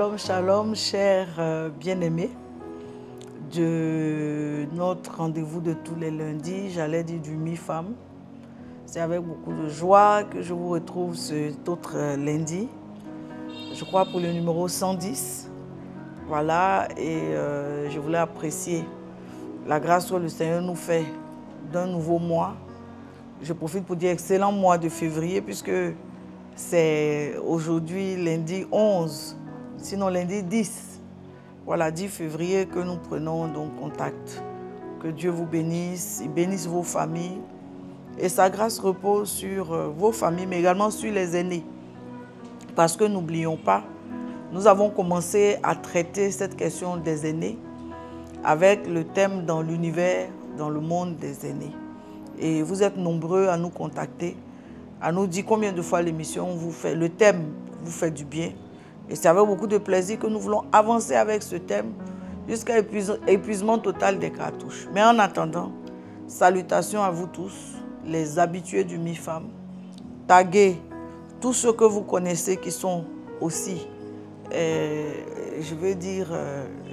Shalom, shalom, chers bien-aimés de notre rendez-vous de tous les lundis, j'allais dire du mi-femme. C'est avec beaucoup de joie que je vous retrouve cet autre lundi, je crois pour le numéro 110. Voilà, et je voulais apprécier la grâce que le Seigneur nous fait d'un nouveau mois. Je profite pour dire excellent mois de février puisque c'est aujourd'hui lundi 11, sinon lundi 10. Voilà, 10 février que nous prenons donc contact. Que Dieu vous bénisse, il bénisse vos familles. Et sa grâce repose sur vos familles, mais également sur les aînés. Parce que n'oublions pas, nous avons commencé à traiter cette question des aînés avec le thème dans l'univers, dans le monde des aînés. Et vous êtes nombreux à nous contacter, à nous dire combien de fois l'émission vous fait, le thème vous fait du bien. Et c'est avec beaucoup de plaisir que nous voulons avancer avec ce thème jusqu'à épuisement total des cartouches. Mais en attendant, salutations à vous tous, les habitués du mi-femme. Taguez tous ceux que vous connaissez qui sont aussi, je veux dire,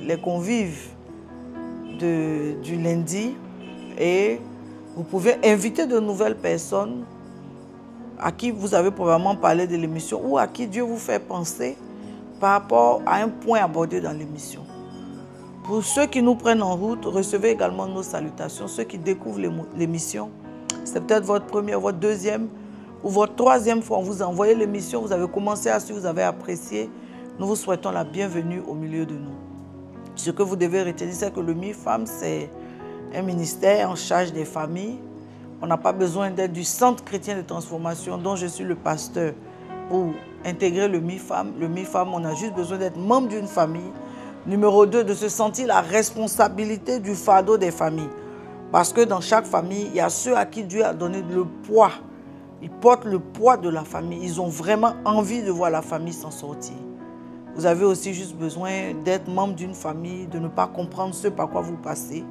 les convives du lundi. Et vous pouvez inviter de nouvelles personnes à qui vous avez probablement parlé de l'émission ou à qui Dieu vous fait penser par rapport à un point abordé dans l'émission. Pour ceux qui nous prennent en route, recevez également nos salutations. Ceux qui découvrent l'émission, c'est peut-être votre première, votre deuxième ou votre troisième fois. On vous a envoyé l'émission, vous avez commencé à suivre, vous avez apprécié. Nous vous souhaitons la bienvenue au milieu de nous. Ce que vous devez retenir, c'est que le mi-femme, c'est un ministère en charge des familles. On n'a pas besoin d'être du Centre chrétien de transformation dont je suis le pasteur pour intégrer le mi-femme. Le mi-femme, on a juste besoin d'être membre d'une famille. Numéro 2, de se sentir la responsabilité du fardeau des familles. Parce que dans chaque famille, il y a ceux à qui Dieu a donné le poids. Ils portent le poids de la famille. Ils ont vraiment envie de voir la famille s'en sortir. Vous avez aussi juste besoin d'être membre d'une famille, de ne pas comprendre ce par quoi vous passez,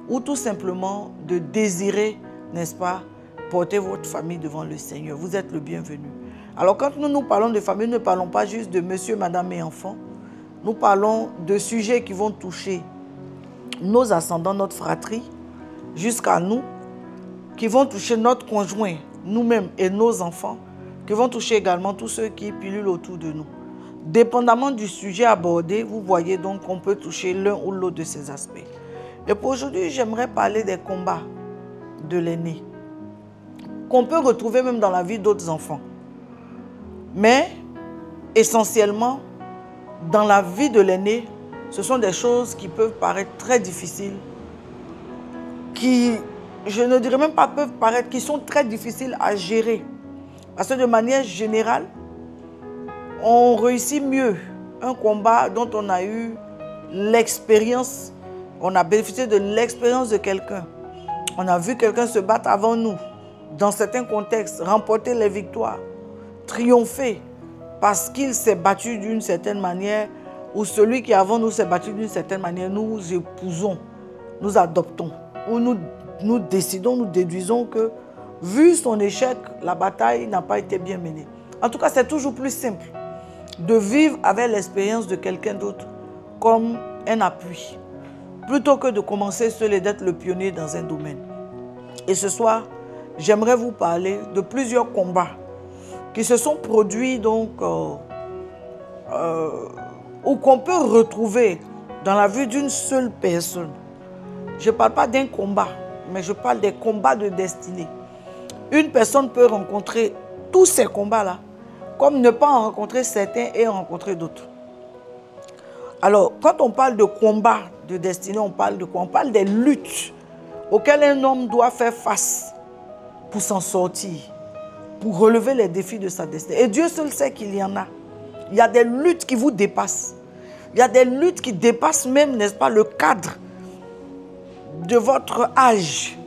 ou tout simplement de désirer, n'est-ce pas, porter votre famille devant le Seigneur. Vous êtes le bienvenu. Alors quand nous parlons de famille, nous ne parlons pas juste de monsieur, madame et enfants. Nous parlons de sujets qui vont toucher nos ascendants, notre fratrie, jusqu'à nous, qui vont toucher notre conjoint, nous-mêmes et nos enfants, qui vont toucher également tous ceux qui pilulent autour de nous. Dépendamment du sujet abordé, vous voyez donc qu'on peut toucher l'un ou l'autre de ces aspects. Et pour aujourd'hui, j'aimerais parler des combats de l'aîné, qu'on peut retrouver même dans la vie d'autres enfants. Mais, essentiellement, dans la vie de l'aîné, ce sont des choses qui peuvent paraître très difficiles, qui, je ne dirais même pas peuvent paraître, qui sont très difficiles à gérer. Parce que de manière générale, on réussit mieux un combat dont on a eu l'expérience, on a bénéficié de l'expérience de quelqu'un. On a vu quelqu'un se battre avant nous, dans certains contextes, remporter les victoires, triompher, parce qu'il s'est battu d'une certaine manière, ou celui qui avant nous s'est battu d'une certaine manière, nous épousons, nous adoptons, ou nous décidons, nous déduisons que, vu son échec, la bataille n'a pas été bien menée. En tout cas, c'est toujours plus simple de vivre avec l'expérience de quelqu'un d'autre comme un appui, plutôt que de commencer seul et d'être le pionnier dans un domaine. Et ce soir, j'aimerais vous parler de plusieurs combats qui se sont produits donc, ou qu'on peut retrouver dans la vie d'une seule personne. Je ne parle pas d'un combat, mais je parle des combats de destinée. Une personne peut rencontrer tous ces combats-là, comme ne pas en rencontrer certains et en rencontrer d'autres. Alors, quand on parle de combat de destinée, on parle de quoi? On parle des luttes auxquelles un homme doit faire face pour s'en sortir, pour relever les défis de sa destinée. Et Dieu seul sait qu'il y en a. Il y a des luttes qui vous dépassent. Il y a des luttes qui dépassent même, n'est-ce pas, le cadre de votre âge.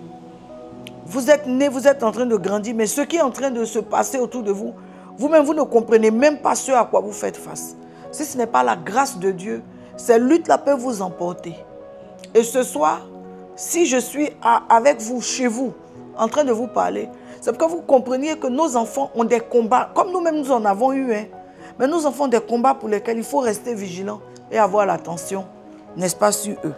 Vous êtes né, vous êtes en train de grandir, mais ce qui est en train de se passer autour de vous, vous-même, vous ne comprenez même pas ce à quoi vous faites face. Si ce n'est pas la grâce de Dieu, ces luttes-là peuvent vous emporter. Et ce soir, si je suis avec vous, chez vous, en train de vous parler, c'est pour que vous compreniez que nos enfants ont des combats, comme nous-mêmes nous en avons eu, hein. Mais nous avons des combats pour lesquels il faut rester vigilant et avoir l'attention, n'est-ce pas, sur eux.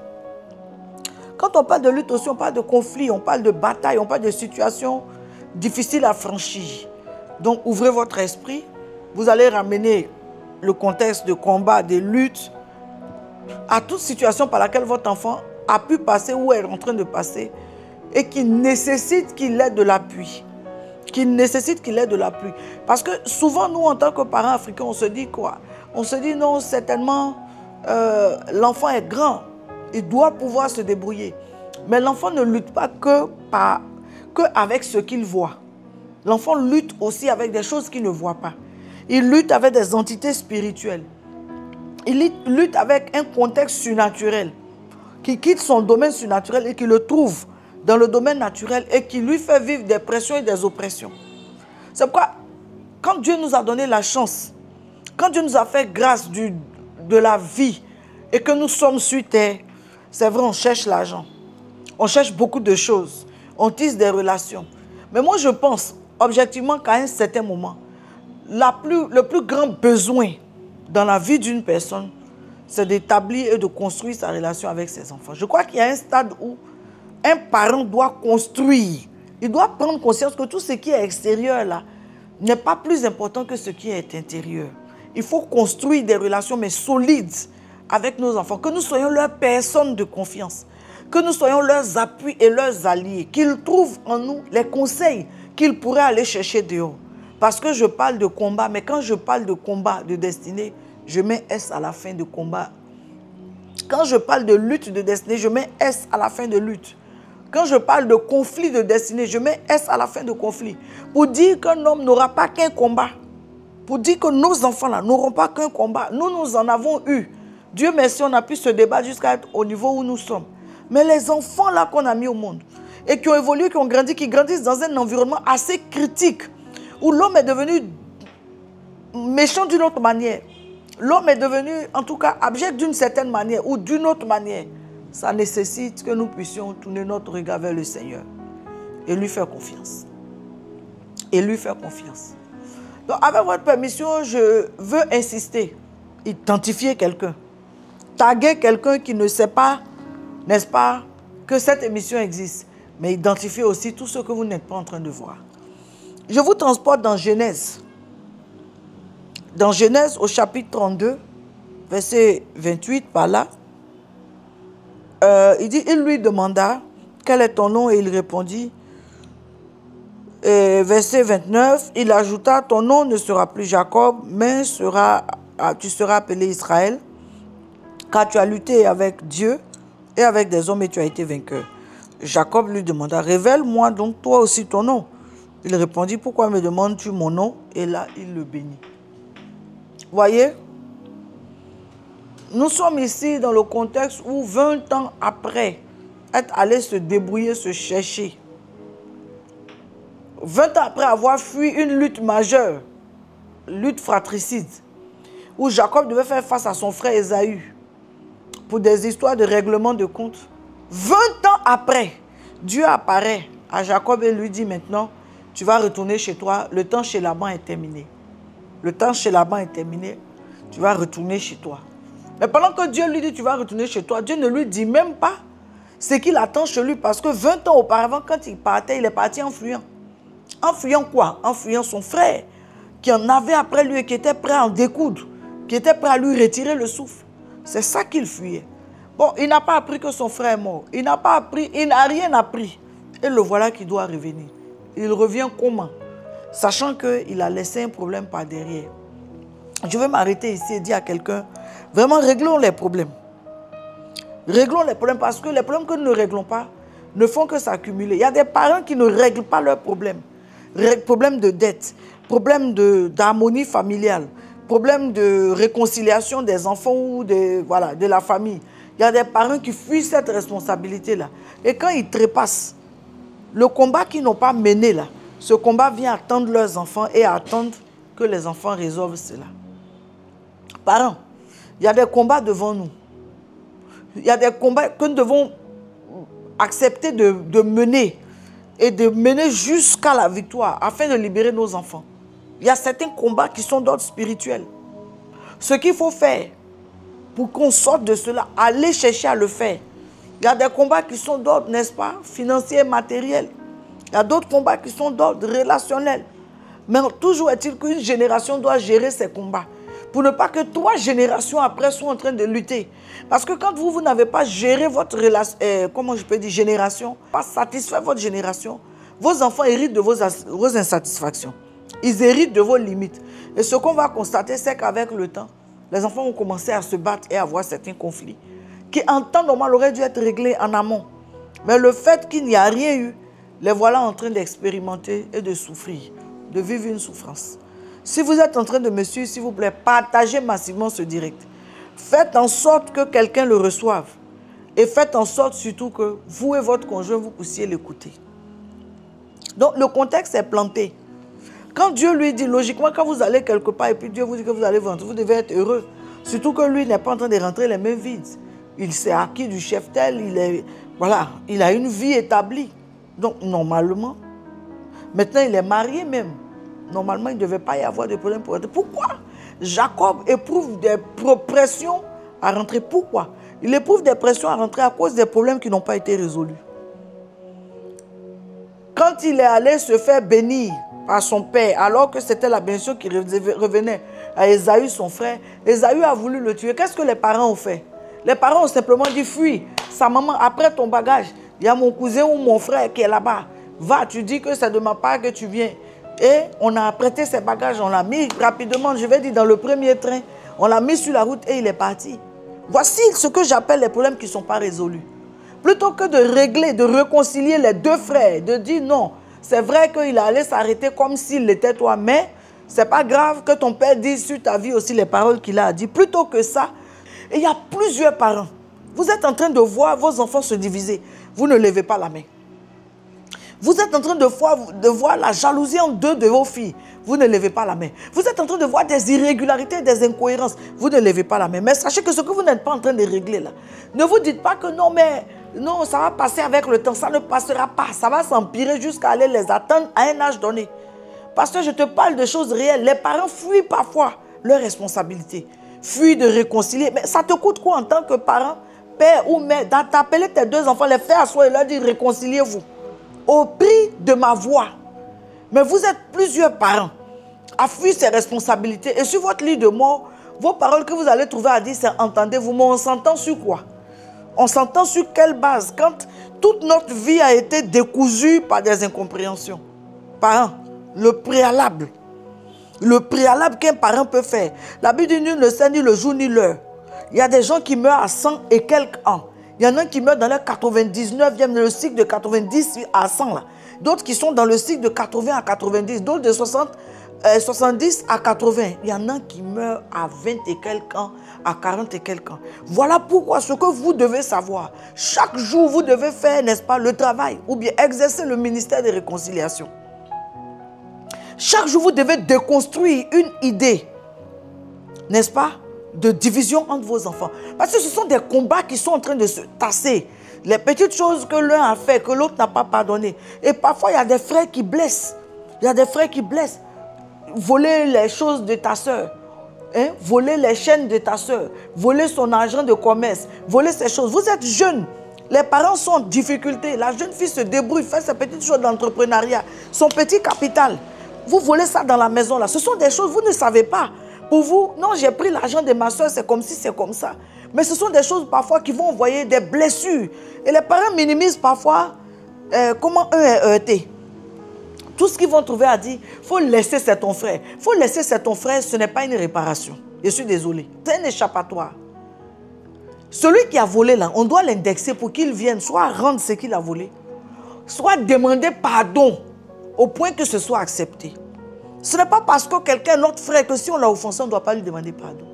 Quand on parle de lutte aussi, on parle de conflit, on parle de bataille, on parle de situations difficiles à franchir. Donc, ouvrez votre esprit. Vous allez ramener le contexte de combat, de lutte, à toute situation par laquelle votre enfant a pu passer ou est en train de passer et qui nécessite qu'il ait de l'appui. Parce que souvent, nous, en tant que parents africains, on se dit quoi? On se dit non, certainement, l'enfant est grand. Il doit pouvoir se débrouiller. Mais l'enfant ne lutte pas que avec ce qu'il voit. L'enfant lutte aussi avec des choses qu'il ne voit pas. Il lutte avec des entités spirituelles. Il lutte avec un contexte surnaturel qui quitte son domaine surnaturel et qui le trouve dans le domaine naturel et qui lui fait vivre des pressions et des oppressions. C'est pourquoi, quand Dieu nous a donné la chance, quand Dieu nous a fait grâce de la vie et que nous sommes sur terre, c'est vrai, on cherche l'argent. On cherche beaucoup de choses. On tisse des relations. Mais moi, je pense, objectivement, qu'à un certain moment, le plus grand besoin dans la vie d'une personne, c'est d'établir et de construire sa relation avec ses enfants. Je crois qu'il y a un stade où un parent doit construire. Il doit prendre conscience que tout ce qui est extérieur là n'est pas plus important que ce qui est intérieur. Il faut construire des relations mais solides avec nos enfants, que nous soyons leurs personnes de confiance, que nous soyons leurs appuis et leurs alliés, qu'ils trouvent en nous les conseils qu'ils pourraient aller chercher dehors. Parce que je parle de combat, mais quand je parle de combat de destinée, je mets S à la fin de combat. Quand je parle de lutte de destinée, je mets S à la fin de lutte. Quand je parle de conflit de destinée, je mets S à la fin de conflit. Pour dire qu'un homme n'aura pas qu'un combat. Pour dire que nos enfants là n'auront pas qu'un combat. Nous, nous en avons eu. Dieu merci, on a pu se débattre jusqu'à être au niveau où nous sommes. Mais les enfants là qu'on a mis au monde et qui ont évolué, qui ont grandi, qui grandissent dans un environnement assez critique, où l'homme est devenu méchant d'une autre manière. L'homme est devenu, en tout cas, abject d'une certaine manière ou d'une autre manière. Ça nécessite que nous puissions tourner notre regard vers le Seigneur et lui faire confiance. Et lui faire confiance. Donc, avec votre permission, je veux insister, identifier quelqu'un, taguer quelqu'un qui ne sait pas, n'est-ce pas, que cette émission existe, mais identifier aussi tout ce que vous n'êtes pas en train de voir. Je vous transporte dans Genèse. Dans Genèse, au chapitre 32, verset 28, par là, il lui demanda, quel est ton nom? Et il répondit, verset 29, il ajouta, ton nom ne sera plus Jacob, mais tu seras appelé Israël, car tu as lutté avec Dieu et avec des hommes et tu as été vainqueur. Jacob lui demanda, révèle-moi donc toi aussi ton nom. Il répondit, pourquoi me demandes-tu mon nom? Et là, il le bénit. Voyez, nous sommes ici dans le contexte où 20 ans après être allé se débrouiller, se chercher, 20 ans après avoir fui une lutte majeure, lutte fratricide, où Jacob devait faire face à son frère Ésaü pour des histoires de règlement de compte. 20 ans après, Dieu apparaît à Jacob et lui dit maintenant, tu vas retourner chez toi, le temps chez Laban est terminé. Le temps chez Laban est terminé, tu vas retourner chez toi. Mais pendant que Dieu lui dit tu vas retourner chez toi, Dieu ne lui dit même pas ce qu'il attend chez lui. Parce que 20 ans auparavant, quand il partait, il est parti en fuyant. En fuyant quoi? En fuyant son frère, qui en avait après lui et qui était prêt à en découdre, qui était prêt à lui retirer le souffle. C'est ça qu'il fuyait. Bon, il n'a pas appris que son frère est mort. Il n'a pas appris, il n'a rien appris. Et le voilà qui doit revenir. Il revient comment? Sachant qu'il a laissé un problème par derrière. Je vais m'arrêter ici et dire à quelqu'un, vraiment réglons les problèmes. Réglons les problèmes parce que les problèmes que nous ne réglons pas ne font que s'accumuler. Il y a des parents qui ne règlent pas leurs problèmes. Problèmes de dette, problèmes d'harmonie familiale, problèmes de réconciliation des enfants ou de la famille. Il y a des parents qui fuient cette responsabilité-là. Et quand ils trépassent, le combat qu'ils n'ont pas mené là, ce combat vient attendre leurs enfants et attendre que les enfants résolvent cela. Parents, il y a des combats devant nous. Il y a des combats que nous devons accepter de mener et de mener jusqu'à la victoire afin de libérer nos enfants. Il y a certains combats qui sont d'ordre spirituel. Ce qu'il faut faire pour qu'on sorte de cela, allez chercher à le faire. Il y a des combats qui sont d'ordre, n'est-ce pas, financiers, matériels. Il y a d'autres combats qui sont d'ordre relationnel. Mais toujours est-il qu'une génération doit gérer ces combats. Pour ne pas que 3 générations après soient en train de lutter. Parce que quand vous n'avez pas géré votre génération, pas satisfait votre génération, vos enfants héritent de vos insatisfactions. Ils héritent de vos limites. Et ce qu'on va constater, c'est qu'avec le temps, les enfants vont commencer à se battre et à avoir certains conflits qui, en temps normal, auraient dû être réglés en amont. Mais le fait qu'il n'y a rien eu, les voilà en train d'expérimenter et de souffrir, de vivre une souffrance. Si vous êtes en train de me suivre, s'il vous plaît, partagez massivement ce direct. Faites en sorte que quelqu'un le reçoive. Et faites en sorte surtout que vous et votre conjoint, vous puissiez l'écouter. Donc, le contexte est planté. Quand Dieu lui dit, logiquement, quand vous allez quelque part et puis Dieu vous dit que vous allez rentrer, vous devez être heureux. Surtout que lui n'est pas en train de rentrer les mains vides. Il s'est acquis du chef tel, il a une vie établie. Donc, normalement, maintenant il est marié même. Normalement, il ne devait pas y avoir de problème pour rentrer. Pourquoi Jacob éprouve des pressions à rentrer? Pourquoi? Il éprouve des pressions à rentrer à cause des problèmes qui n'ont pas été résolus. Quand il est allé se faire bénir par son père, alors que c'était la bénédiction qui revenait à Ésaü, son frère, Ésaü a voulu le tuer. Qu'est-ce que les parents ont fait? Les parents ont simplement dit, fuis. Sa maman, après ton bagage, il y a mon cousin ou mon frère qui est là-bas. Va, tu dis que c'est de ma part que tu viens. Et on a prêté ses bagages, on l'a mis rapidement, je vais dire dans le premier train, on l'a mis sur la route et il est parti. Voici ce que j'appelle les problèmes qui ne sont pas résolus. Plutôt que de régler, de réconcilier les 2 frères, de dire non, c'est vrai qu'il allait s'arrêter comme s'il l'était toi, mais ce n'est pas grave que ton père dise sur ta vie aussi les paroles qu'il a dit. Plutôt que ça, il y a plusieurs parents. Vous êtes en train de voir vos enfants se diviser. Vous ne levez pas la main. Vous êtes en train de voir la jalousie en 2 de vos filles. Vous ne levez pas la main. Vous êtes en train de voir des irrégularités, des incohérences. Vous ne levez pas la main. Mais sachez que ce que vous n'êtes pas en train de régler là, ne vous dites pas que non, mais non, ça va passer avec le temps. Ça ne passera pas. Ça va s'empirer jusqu'à aller les atteindre à un âge donné. Parce que je te parle de choses réelles. Les parents fuient parfois leurs responsabilités. Fuient de réconcilier. Mais ça te coûte quoi en tant que parent, père ou mère, d'appeler tes 2 enfants, les faire asseoir et leur dire réconciliez-vous au prix de ma voix. Mais vous êtes plusieurs parents à fuir ces responsabilités. Et sur votre lit de mort, vos paroles que vous allez trouver à dire, c'est entendez-vous, mais on s'entend sur quoi? On s'entend sur quelle base? Quand toute notre vie a été décousue par des incompréhensions. Parents, le préalable qu'un parent peut faire. La Bible dit nul ne sait ni le jour ni l'heure. Il y a des gens qui meurent à 100 et quelques ans. Il y en a qui meurent dans le 99e, le cycle de 90 à 100. D'autres qui sont dans le cycle de 80 à 90. D'autres de 70 à 80. Il y en a qui meurent à 20 et quelques ans, à 40 et quelques ans. Voilà pourquoi ce que vous devez savoir. Chaque jour, vous devez faire, n'est-ce pas, le travail ou bien exercer le ministère de réconciliation. Chaque jour, vous devez déconstruire une idée, n'est-ce pas, de division entre vos enfants. Parce que ce sont des combats qui sont en train de se tasser. Les petites choses que l'un a fait, que l'autre n'a pas pardonné. Et parfois, il y a des frères qui blessent. Il y a des frères qui blessent. Voler les choses de ta soeur. Hein? Voler les chaînes de ta soeur. Voler son argent de commerce. Voler ces choses. Vous êtes jeunes. Les parents sont en difficulté. La jeune fille se débrouille, fait ses petites choses d'entrepreneuriat. Son petit capital. Vous volez ça dans la maison là. Ce sont des choses, vous ne savez pas. Pour vous, non, j'ai pris l'argent de ma soeur, c'est comme si, c'est comme ça. Mais ce sont des choses parfois qui vont envoyer des blessures. Et les parents minimisent parfois comment eux est heurté. Tout ce qu'ils vont trouver à dire, il faut laisser, c'est ton frère. Il faut laisser, c'est ton frère, ce n'est pas une réparation. Je suis désolé. C'est un échappatoire. Celui qui a volé là, on doit l'indexer pour qu'il vienne soit rendre ce qu'il a volé, soit demander pardon au point que ce soit accepté. Ce n'est pas parce que quelqu'un est notre frère que si on l'a offensé, on ne doit pas lui demander pardon.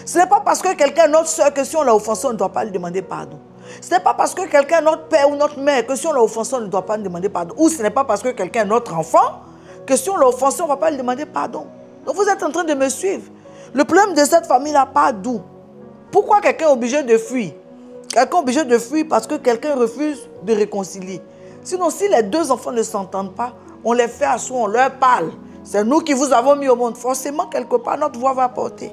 Ce n'est pas parce que quelqu'un est notre soeur que si on l'a offensé, on ne doit pas lui demander pardon. Ce n'est pas parce que quelqu'un est notre père ou notre mère que si on l'a offensé, on ne doit pas lui demander pardon. Ou ce n'est pas parce que quelqu'un est notre enfant que si on l'a offensé, on ne va pas lui demander pardon. Donc vous êtes en train de me suivre. Le problème de cette famille-là part d'où? Pourquoi quelqu'un est obligé de fuir? Quelqu'un est obligé de fuir parce que quelqu'un refuse de réconcilier. Sinon, si les 2 enfants ne s'entendent pas, on les fait asseoir, on leur parle. C'est nous qui vous avons mis au monde. Forcément, quelque part, notre voix va porter.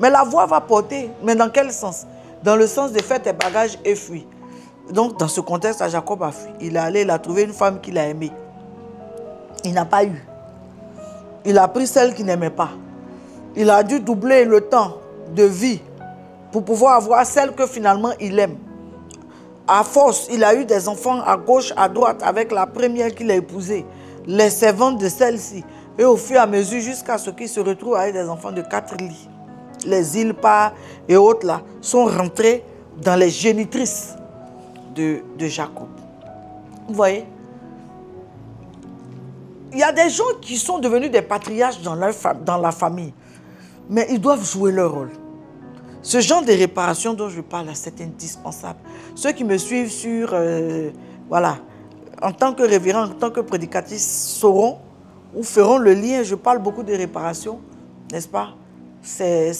Mais la voix va porter. Mais dans quel sens? Dans le sens de faire tes bagages et fuir. Donc, dans ce contexte, Jacob a fui. Il est allé, il a trouvé une femme qu'il a aimée. Il n'a pas eu. Il a pris celle qu'il n'aimait pas. Il a dû doubler le temps de vie pour pouvoir avoir celle que finalement il aime. À force, il a eu des enfants à gauche, à droite, avec la première qu'il a épousée, les servantes de celle-ci. Et au fur et à mesure, jusqu'à ce qu'il se retrouve avec des enfants de 4 lits. Les Ilpa et autres là sont rentrés dans les génitrices de Jacob. Vous voyez? Il y a des gens qui sont devenus des patriarches dans la famille, mais ils doivent jouer leur rôle. Ce genre de réparation dont je parle, c'est indispensable. Ceux qui me suivent sur, voilà, en tant que révérend, en tant que prédicatrice, sauront ou feront le lien. Je parle beaucoup de réparation, n'est-ce pas? C'est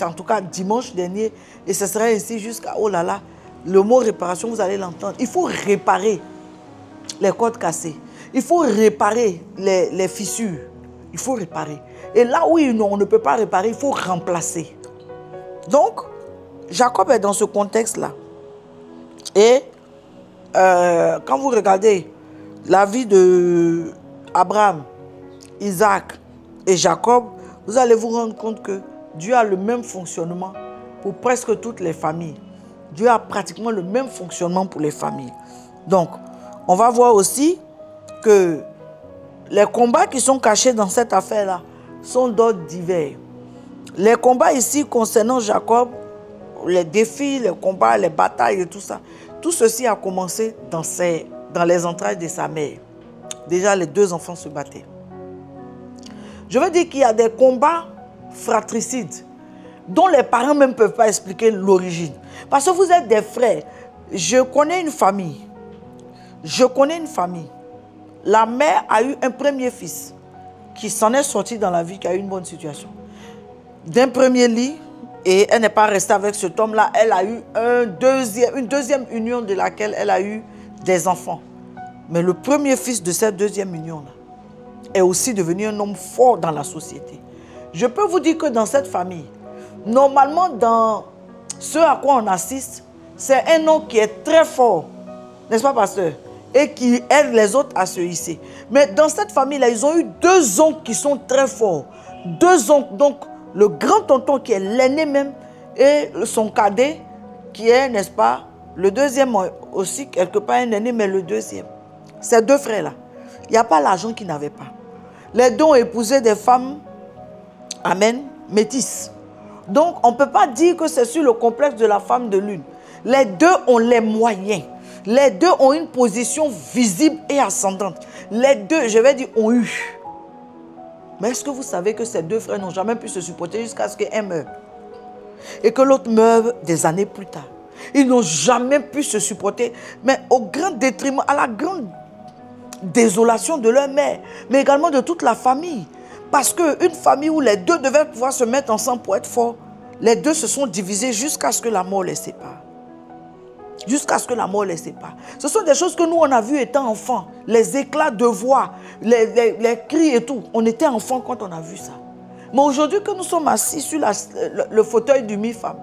en tout cas dimanche dernier, et ce sera ainsi jusqu'à, oh là là, le mot réparation, vous allez l'entendre. Il faut réparer les cordes cassées. Il faut réparer les fissures. Il faut réparer. Et là où on ne peut pas réparer, il faut remplacer. Donc, Jacob est dans ce contexte-là. Et quand vous regardez la vie de Abraham, Isaac et Jacob, vous allez vous rendre compte que Dieu a le même fonctionnement pour presque toutes les familles. Dieu a pratiquement le même fonctionnement pour les familles. Donc, on va voir aussi que les combats qui sont cachés dans cette affaire-là sont d'ordre divers. Les combats ici concernant Jacob, les défis, les combats, les batailles et tout ça, tout ceci a commencé dans les entrailles de sa mère. Déjà, les 2 enfants se battaient. Je veux dire qu'il y a des combats fratricides dont les parents même ne peuvent pas expliquer l'origine. Parce que vous êtes des frères. Je connais une famille. La mère a eu un premier fils qui s'en est sorti dans la vie, qui a eu une bonne situation. D'un premier lit, et elle n'est pas restée avec cet homme-là, elle a eu une deuxième union de laquelle elle a eu des enfants. Mais le premier fils de cette deuxième union-là est aussi devenu un homme fort dans la société. Je peux vous dire que dans cette famille, normalement dans ce à quoi on assiste, c'est un homme qui est très fort, n'est-ce pas, pasteur? Et qui aide les autres à se hisser. Mais dans cette famille-là, ils ont eu 2 oncles qui sont très forts. 2 oncles, donc le grand tonton qui est l'aîné même, et son cadet qui est, n'est-ce pas, le deuxième aussi, quelque part un aîné, mais le deuxième. Ces 2 frères-là, il n'y a pas l'argent qu'ils n'avaient pas. Les 2 ont épousé des femmes, amen, métisses. Donc, on ne peut pas dire que c'est sur le complexe de la femme de l'une. Les 2 ont les moyens. Les 2 ont une position visible et ascendante. Les 2, je vais dire, ont eu. Mais est-ce que vous savez que ces 2 frères n'ont jamais pu se supporter jusqu'à ce qu'un meure? Et que l'autre meure des années plus tard. Ils n'ont jamais pu se supporter, mais au grand détriment, à la grande désolation de leur mère, mais également de toute la famille. Parce qu'une famille où les 2 devaient pouvoir se mettre ensemble pour être forts, les 2 se sont divisés jusqu'à ce que la mort les sépare. Jusqu'à ce que la mort les sépare. Ce sont des choses que nous, on a vues étant enfants. Les éclats de voix, les cris et tout. On était enfants quand on a vu ça. Mais aujourd'hui que nous sommes assis sur le fauteuil du mi-femme,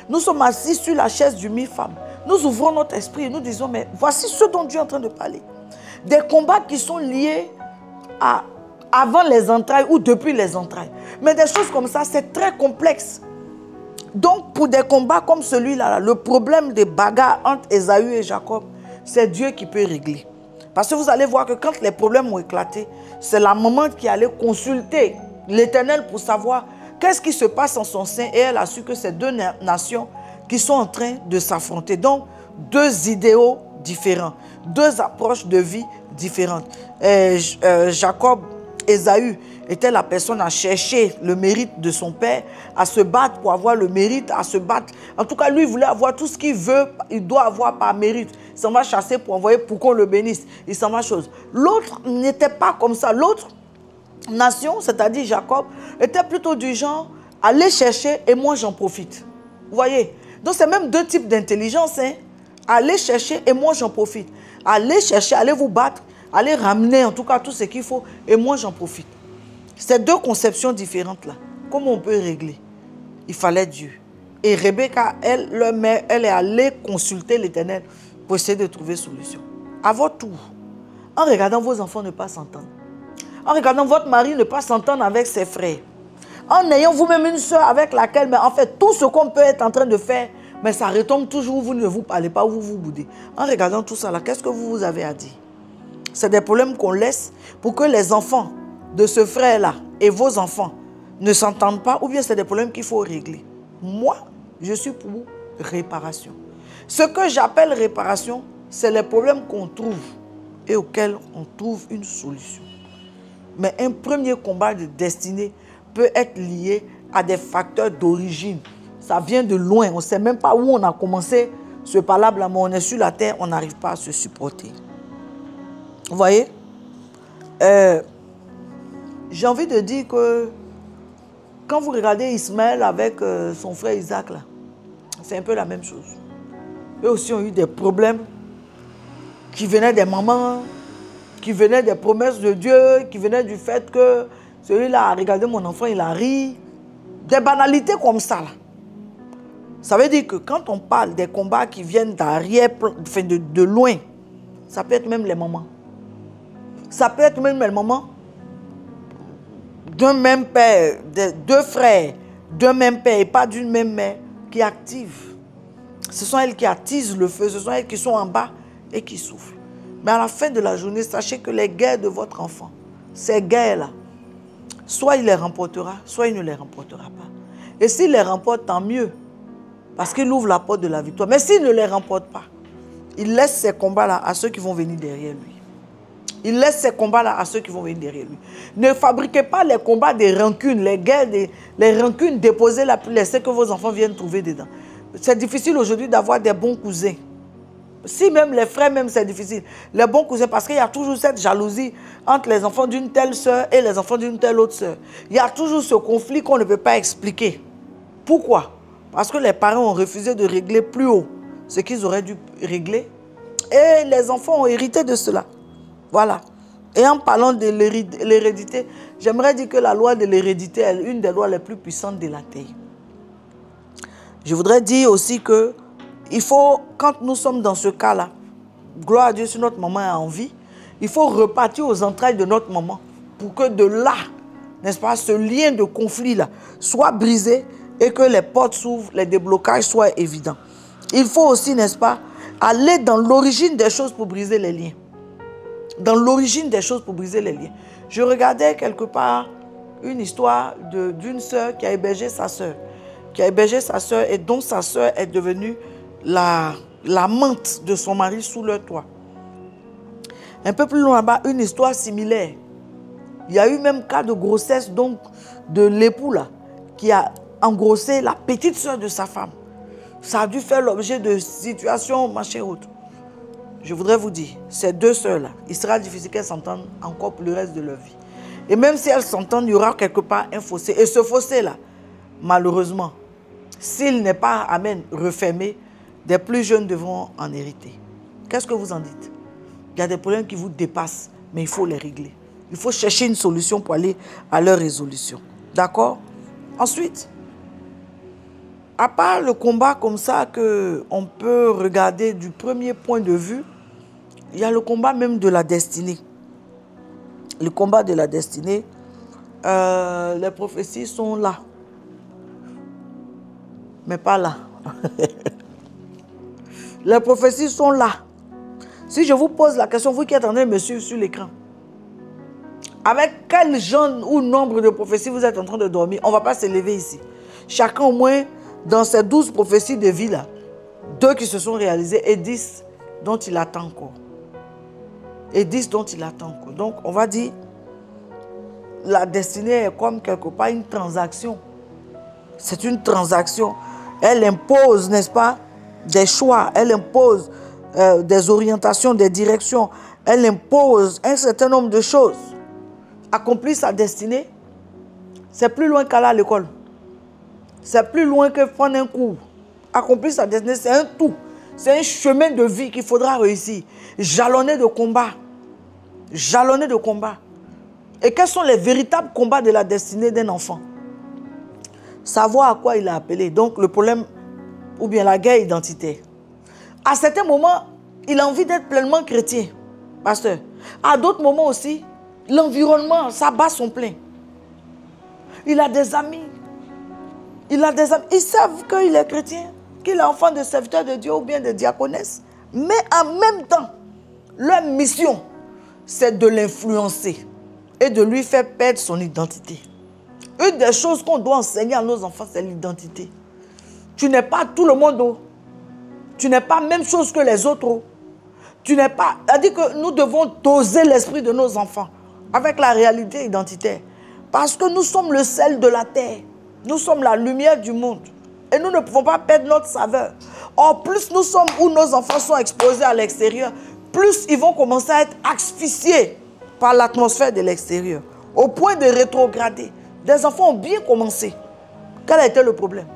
nous sommes assis sur la chaise du mi-femme, nous ouvrons notre esprit et nous disons, mais voici ce dont Dieu est en train de parler. Des combats qui sont liés à avant les entrailles ou depuis les entrailles. Mais des choses comme ça, c'est très complexe. Donc, pour des combats comme celui-là, le problème des bagarres entre Ésaü et Jacob, c'est Dieu qui peut régler. Parce que vous allez voir que quand les problèmes ont éclaté, c'est la maman qui allait consulter l'Éternel pour savoir qu'est-ce qui se passe en son sein. Et elle a su que c'est 2 nations qui sont en train de s'affronter. Donc, 2 idéaux différents, 2 approches de vie différentes. Jacob, Ésaü était la personne à chercher le mérite de son père, à se battre pour avoir le mérite, à se battre. En tout cas, lui, il voulait avoir tout ce qu'il veut, il doit avoir par mérite. Il s'en va chasser pour envoyer pour qu'on le bénisse. Il s'en va chose. L'autre n'était pas comme ça. L'autre nation, c'est-à-dire Jacob, était plutôt du genre, aller chercher et moi j'en profite. Vous voyez? Donc c'est même 2 types d'intelligence. Hein? Aller chercher et moi j'en profite. Aller chercher, aller vous battre, aller ramener en tout cas tout ce qu'il faut et moi j'en profite. Ces 2 conceptions différentes là, comment on peut régler? il fallait Dieu. Et Rebecca, elle, leur mère, elle est allée consulter l'Éternel pour essayer de trouver solution. À votre tour, en regardant vos enfants ne pas s'entendre, en regardant votre mari ne pas s'entendre avec ses frères, en ayant vous-même une soeur avec laquelle, mais en fait, tout ce qu'on peut être en train de faire, mais ça retombe toujours, vous ne vous parlez pas, vous vous boudez. En regardant tout ça là, qu'est-ce que vous avez à dire? C'est des problèmes qu'on laisse pour que les enfants de ce frère-là et vos enfants ne s'entendent pas, ou bien c'est des problèmes qu'il faut régler. Moi, je suis pour réparation. Ce que j'appelle réparation, c'est les problèmes qu'on trouve et auxquels on trouve une solution. Mais un premier combat de destinée peut être lié à des facteurs d'origine. Ça vient de loin, on ne sait même pas où on a commencé ce palabre-là, mais on est sur la terre, on n'arrive pas à se supporter. Vous voyez? J'ai envie de dire que quand vous regardez Ismaël avec son frère Isaac, là, c'est un peu la même chose. Eux aussi ont eu des problèmes qui venaient des mamans, qui venaient des promesses de Dieu, qui venaient du fait que celui-là a regardé mon enfant, il a ri. Des banalités comme ça, là. Ça veut dire que quand on parle des combats qui viennent d'arrière, de loin, ça peut être même les mamans. Ça peut être même les mamans d'un même père, de deux frères, d'un même père et pas d'une même mère qui activent. Ce sont elles qui attisent le feu, ce sont elles qui sont en bas et qui soufflent. Mais à la fin de la journée, sachez que les guerres de votre enfant, ces guerres-là, soit il les remportera, soit il ne les remportera pas. Et s'il les remporte, tant mieux, parce qu'il ouvre la porte de la victoire. Mais s'il ne les remporte pas, il laisse ces combats-là à ceux qui vont venir derrière lui. Il laisse ces combats-là à ceux qui vont venir derrière lui. Ne fabriquez pas les combats des rancunes, les guerres, les rancunes, déposez-la, laissez que vos enfants viennent trouver dedans. C'est difficile aujourd'hui d'avoir des bons cousins. Si même les frères, même c'est difficile. Les bons cousins, parce qu'il y a toujours cette jalousie entre les enfants d'une telle sœur et les enfants d'une telle autre sœur. Il y a toujours ce conflit qu'on ne peut pas expliquer. Pourquoi? Parce que les parents ont refusé de régler plus haut ce qu'ils auraient dû régler. Et les enfants ont hérité de cela. Voilà. Et en parlant de l'hérédité, j'aimerais dire que la loi de l'hérédité est une des lois les plus puissantes de la terre. Je voudrais dire aussi que il faut, quand nous sommes dans ce cas-là, gloire à Dieu si notre maman est en vie, il faut repartir aux entrailles de notre maman pour que de là, n'est-ce pas, ce lien de conflit-là soit brisé et que les portes s'ouvrent, les déblocages soient évidents. Il faut aussi, n'est-ce pas, aller dans l'origine des choses pour briser les liens. Dans l'origine des choses pour briser les liens. Je regardais quelque part une histoire d'une sœur qui a hébergé sa sœur. Qui a hébergé sa sœur et dont sa sœur est devenue l'amante de son mari sous leur toit. Un peu plus loin là-bas, une histoire similaire. Il y a eu même cas de grossesse donc de l'époux là, qui a engrossé la petite sœur de sa femme. Ça a dû faire l'objet de situations machin autre. Je voudrais vous dire, ces deux sœurs-là, il sera difficile qu'elles s'entendent encore pour le reste de leur vie. Et même si elles s'entendent, il y aura quelque part un fossé. Et ce fossé-là, malheureusement, s'il n'est pas, amen, refermé, des plus jeunes devront en hériter. Qu'est-ce que vous en dites? Il y a des problèmes qui vous dépassent, mais il faut les régler. Il faut chercher une solution pour aller à leur résolution. D'accord? Ensuite, à part le combat comme ça qu'on peut regarder du premier point de vue, il y a le combat même de la destinée. Le combat de la destinée, les prophéties sont là. Mais pas là. Les prophéties sont là. Si je vous pose la question, vous qui êtes en train de me suivre sur l'écran, avec quel genre ou nombre de prophéties vous êtes en train de dormir? On ne va pas se lever ici. Chacun au moins, dans ces 12 prophéties de vie là, 2 qui se sont réalisées et 10 dont il attend encore. Et 10 dont il attend encore. Donc on va dire, la destinée est comme quelque part une transaction. C'est une transaction. Elle impose, n'est-ce pas, des choix. Elle impose des orientations, des directions. Elle impose un certain nombre de choses. Accomplir sa destinée, c'est plus loin qu'aller à l'école. C'est plus loin que prendre un cours. Accomplir sa destinée, c'est un tout. C'est un chemin de vie qu'il faudra réussir. Jalonné de combats. Jalonné de combats. Et quels sont les véritables combats de la destinée d'un enfant? savoir à quoi il est appelé. Donc le problème, ou bien la guerre identitaire. À certains moments, il a envie d'être pleinement chrétien, pasteur. À d'autres moments aussi, l'environnement, ça bat son plein. Il a des amis. Il a des amis. Ils savent qu'il est chrétien, qu'il est enfant de serviteur de Dieu ou bien de diaconesse. Mais en même temps, leur mission, c'est de l'influencer et de lui faire perdre son identité. Une des choses qu'on doit enseigner à nos enfants, c'est l'identité. Tu n'es pas tout le monde. Tu n'es pas la même chose que les autres. Tu n'es pas... C'est-à-dire que nous devons doser l'esprit de nos enfants avec la réalité identitaire. Parce que nous sommes le sel de la terre. Nous sommes la lumière du monde. Et nous ne pouvons pas perdre notre saveur. Or, plus nous sommes où nos enfants sont exposés à l'extérieur, plus ils vont commencer à être asphyxiés par l'atmosphère de l'extérieur, au point de rétrograder. Des enfants ont bien commencé. Quel a été le problème?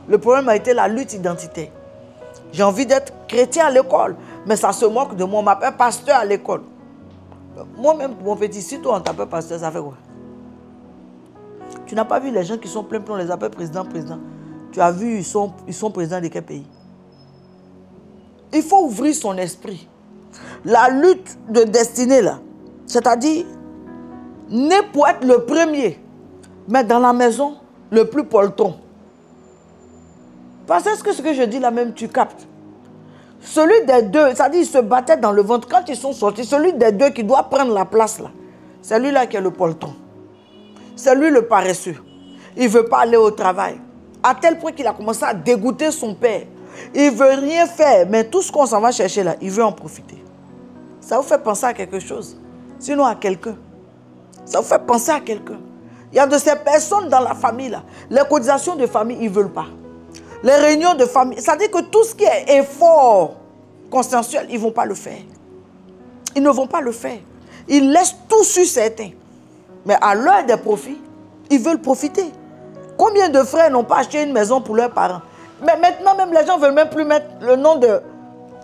Le problème a été la lutte identitaire. J'ai envie d'être chrétien à l'école, mais ça se moque de moi. On m'appelle pasteur à l'école. Moi-même, mon petit, si toi on t'appelle pasteur, ça fait quoi? Tu n'as pas vu les gens qui sont pleins, on les appelle président. Tu as vu, ils sont présidents de quel pays? Il faut ouvrir son esprit. La lutte de destinée, là, c'est-à-dire, né pour être le premier, mais dans la maison, le plus poltron. Parce que ce que je dis là même, tu captes. Celui des deux, c'est-à-dire, ils se battaient dans le ventre. Quand ils sont sortis, celui des deux qui doit prendre la place, là, c'est lui-là qui est le poltron. C'est lui le paresseux. Il ne veut pas aller au travail. À tel point qu'il a commencé à dégoûter son père. Il ne veut rien faire, mais tout ce qu'on s'en va chercher là, il veut en profiter. Ça vous fait penser à quelque chose, sinon à quelqu'un. Ça vous fait penser à quelqu'un. Il y a de ces personnes dans la famille là, les cotisations de famille, ils ne veulent pas. Les réunions de famille, ça dit que tout ce qui est effort consensuel, ils ne vont pas le faire. Ils ne vont pas le faire. Ils laissent tout sur certains. Mais à l'heure des profits, ils veulent profiter. Combien de frères n'ont pas acheté une maison pour leurs parents? Mais maintenant, même les gens ne veulent même plus mettre le nom de...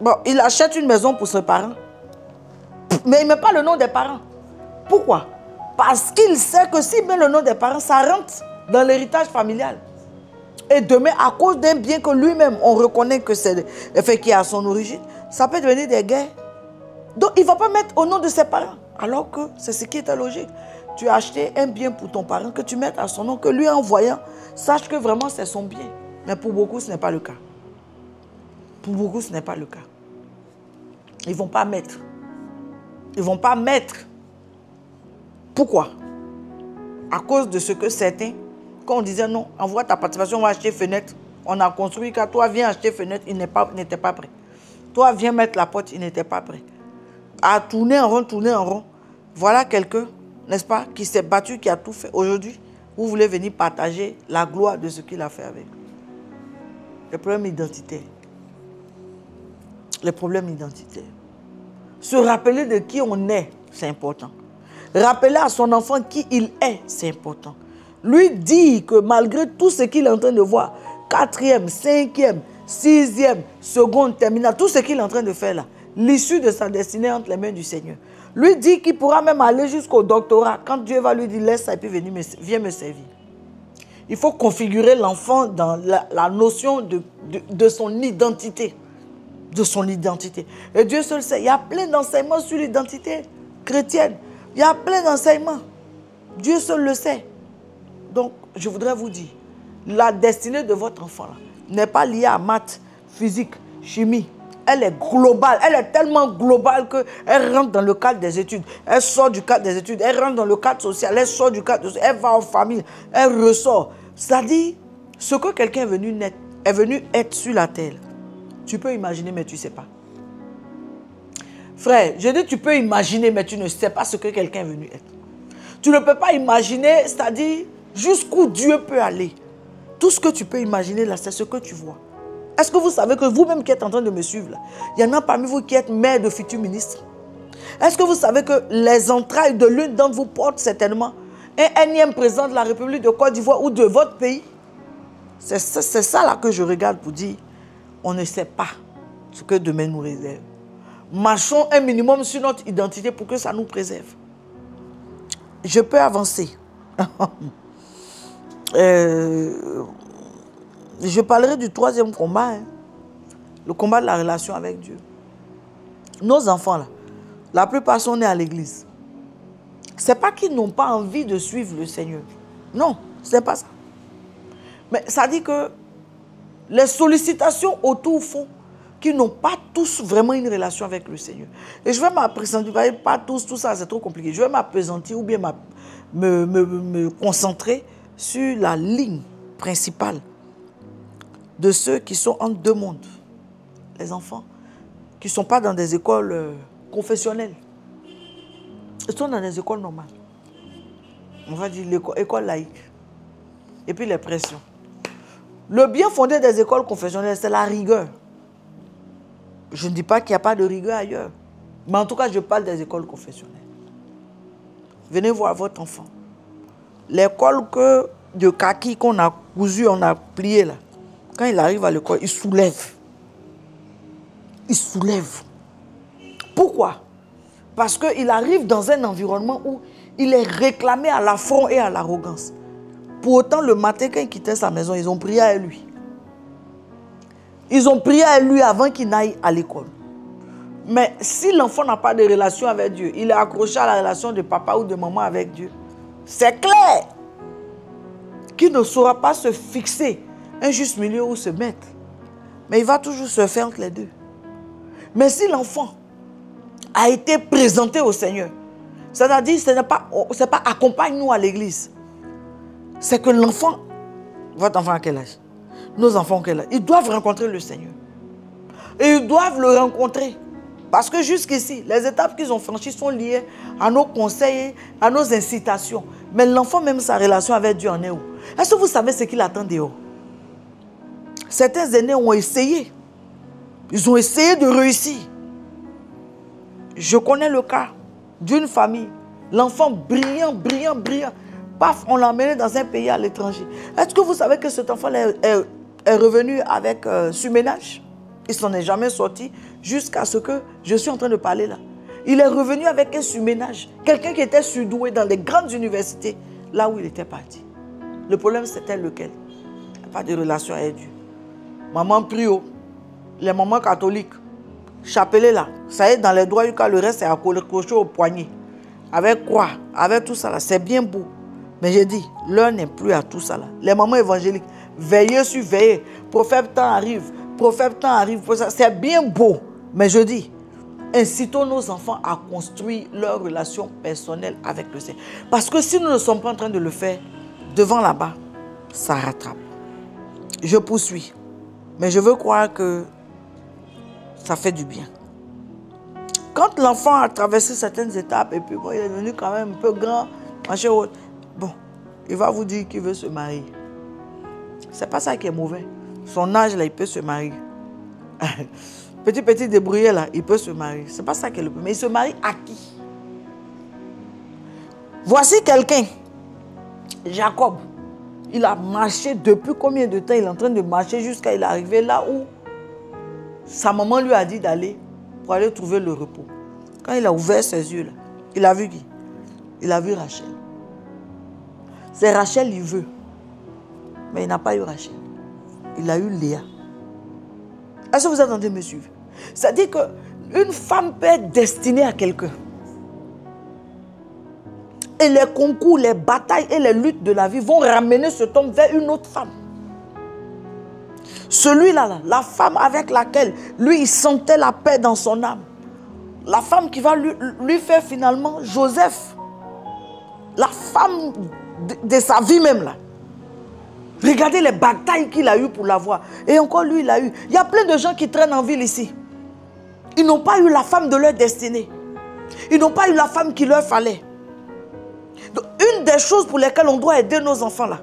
Bon, ils achètent une maison pour ses parents. Mais ils ne mettent pas le nom des parents. Pourquoi? Parce qu'il sait que s'il met le nom des parents, ça rentre dans l'héritage familial. Et demain, à cause d'un bien que lui-même, on reconnaît que c'est le fait qui est à son origine, ça peut devenir des guerres. Donc, il ne va pas mettre au nom de ses parents. Alors que c'est ce qui était logique. Tu as acheté un bien pour ton parent, que tu mettes à son nom, que lui, en voyant, sache que vraiment c'est son bien. Mais pour beaucoup, ce n'est pas le cas. Pour beaucoup, ce n'est pas le cas. Ils ne vont pas mettre. Ils ne vont pas mettre. Pourquoi? À cause de ce que certains, quand on disait non, envoie ta participation, on va acheter fenêtre. On a construit, car toi, viens acheter fenêtre, il n'était pas prêt. Toi, viens mettre la porte, il n'était pas prêt. À tourner en rond. Voilà quelqu'un, n'est-ce pas, qui s'est battu, qui a tout fait. Aujourd'hui, vous voulez venir partager la gloire de ce qu'il a fait avec. Les problèmes identitaires. Les problèmes identitaires. Se rappeler de qui on est, c'est important. Rappeler à son enfant qui il est, c'est important. Lui dire que malgré tout ce qu'il est en train de voir, 4e, 5e, 6e, seconde, terminale, tout ce qu'il est en train de faire là, l'issue de sa destinée entre les mains du Seigneur. Lui dit qu'il pourra même aller jusqu'au doctorat. Quand Dieu va lui dire, laisse ça et puis viens me servir. Il faut configurer l'enfant dans la notion de son identité. De son identité. Et Dieu seul sait. Il y a plein d'enseignements sur l'identité chrétienne. Il y a plein d'enseignements. Dieu seul le sait. Donc, je voudrais vous dire, la destinée de votre enfant n'est pas liée à maths, physique, chimie. Elle est globale. Elle est tellement globale qu'elle rentre dans le cadre des études. Elle sort du cadre des études. Elle rentre dans le cadre social. Elle sort du cadre social. Elle va en famille. Elle ressort. C'est-à-dire, ce que quelqu'un est venu être sur la terre. Tu peux imaginer, mais tu ne sais pas. Frère, je dis tu peux imaginer, mais tu ne sais pas ce que quelqu'un est venu être. Tu ne peux pas imaginer, c'est-à-dire jusqu'où Dieu peut aller. Tout ce que tu peux imaginer là, c'est ce que tu vois. Est-ce que vous savez que vous-même qui êtes en train de me suivre là, il y en a parmi vous qui êtes mère de futurs ministres? Est-ce que vous savez que les entrailles de l'une d'entre vous portent certainement un énième président de la République de Côte d'Ivoire ou de votre pays? C'est ça là que je regarde pour dire, on ne sait pas ce que demain nous réserve. Marchons un minimum sur notre identité pour que ça nous préserve. Je peux avancer. Je parlerai du troisième combat, hein, le combat de la relation avec Dieu. Nos enfants, là, la plupart sont nés à l'église. Ce n'est pas qu'ils n'ont pas envie de suivre le Seigneur. Non, ce n'est pas ça. Mais ça dit que les sollicitations autour font qu'ils n'ont pas tous vraiment une relation avec le Seigneur. Et je vais m'appesantir, pas tous, tout ça c'est trop compliqué. Je vais m'appesantir ou bien me concentrer sur la ligne principale de ceux qui sont entre deux mondes. Les enfants qui ne sont pas dans des écoles confessionnelles. Ils sont dans des écoles normales. On va dire l'école laïque. Et puis les pressions. Le bien fondé des écoles confessionnelles, c'est la rigueur. Je ne dis pas qu'il n'y a pas de rigueur ailleurs. Mais en tout cas, je parle des écoles confessionnelles. Venez voir votre enfant. L'école de kaki qu'on a cousu, on a plié là. Quand il arrive à l'école, il soulève. Il soulève. Pourquoi? Parce qu'il arrive dans un environnement où il est réclamé à l'affront et à l'arrogance. Pour autant, le matin, quand il quittait sa maison, ils ont prié à lui. Ils ont prié à lui avant qu'il n'aille à l'école. Mais si l'enfant n'a pas de relation avec Dieu, il est accroché à la relation de papa ou de maman avec Dieu, c'est clair qu'il ne saura pas se fixer un juste milieu où se mettre. Mais il va toujours se faire entre les deux. Mais si l'enfant a été présenté au Seigneur, c'est-à-dire ce n'est pas accompagne-nous à l'église. C'est que l'enfant, votre enfant à quel âge? Nos enfants à quel âge? Ils doivent rencontrer le Seigneur. Et ils doivent le rencontrer. Parce que jusqu'ici, les étapes qu'ils ont franchies sont liées à nos conseils, à nos incitations. Mais l'enfant, même sa relation avec Dieu en est où? Est-ce que vous savez ce qu'il attend dehors? Certains aînés ont essayé. Ils ont essayé de réussir. Je connais le cas d'une famille. L'enfant brillant, brillant, brillant. Paf, on l'a emmené dans un pays à l'étranger. Est-ce que vous savez que cet enfant est revenu avec surménage? Il ne s'en est jamais sorti jusqu'à ce que je suis en train de parler là. Il est revenu avec un surménage. Quelqu'un qui était surdoué dans les grandes universités, là où il était parti. Le problème, c'était lequel? Il n'y a pas de relation avec Dieu. Maman prie, les mamans catholiques, chapelet là, ça est dans les doigts, le reste est accroché au poignet. Avec quoi? Avec tout ça là, c'est bien beau. Mais j'ai dit, l'heure n'est plus à tout ça là. Les mamans évangéliques, veillez sur veillez. Prophète temps arrive, c'est bien beau. Mais je dis, incitons nos enfants à construire leur relation personnelle avec le Seigneur. Parce que si nous ne sommes pas en train de le faire, devant là-bas, ça rattrape. Je poursuis. Mais je veux croire que ça fait du bien. Quand l'enfant a traversé certaines étapes, et puis bon, il est devenu quand même un peu grand, machin autre, bon, il va vous dire qu'il veut se marier. C'est pas ça qui est mauvais. Son âge, là, il peut se marier. Petit débrouillé, là, il peut se marier. C'est pas ça qui est le problème. Mais il se marie à qui? Voici quelqu'un, Jacob. Il a marché depuis combien de temps? Il est en train de marcher jusqu'à il est arrivé là où sa maman lui a dit d'aller pour aller trouver le repos. Quand il a ouvert ses yeux, là, il a vu qui? Il a vu Rachel. C'est Rachel, il veut. Mais il n'a pas eu Rachel. Il a eu Léa. Est-ce que vous êtes en train de me suivre? C'est-à-dire qu'une femme peut être destinée à quelqu'un. Et les concours, les batailles et les luttes de la vie vont ramener cet homme vers une autre femme. Celui-là, la femme avec laquelle lui, il sentait la paix dans son âme. La femme qui va lui faire finalement Joseph. La femme de sa vie même là. Regardez les batailles qu'il a eues pour l'avoir. Et encore lui, il a eu. Il y a plein de gens qui traînent en ville ici. Ils n'ont pas eu la femme de leur destinée. Ils n'ont pas eu la femme qu'il leur fallait. Donc, une des choses pour lesquelles on doit aider nos enfants là.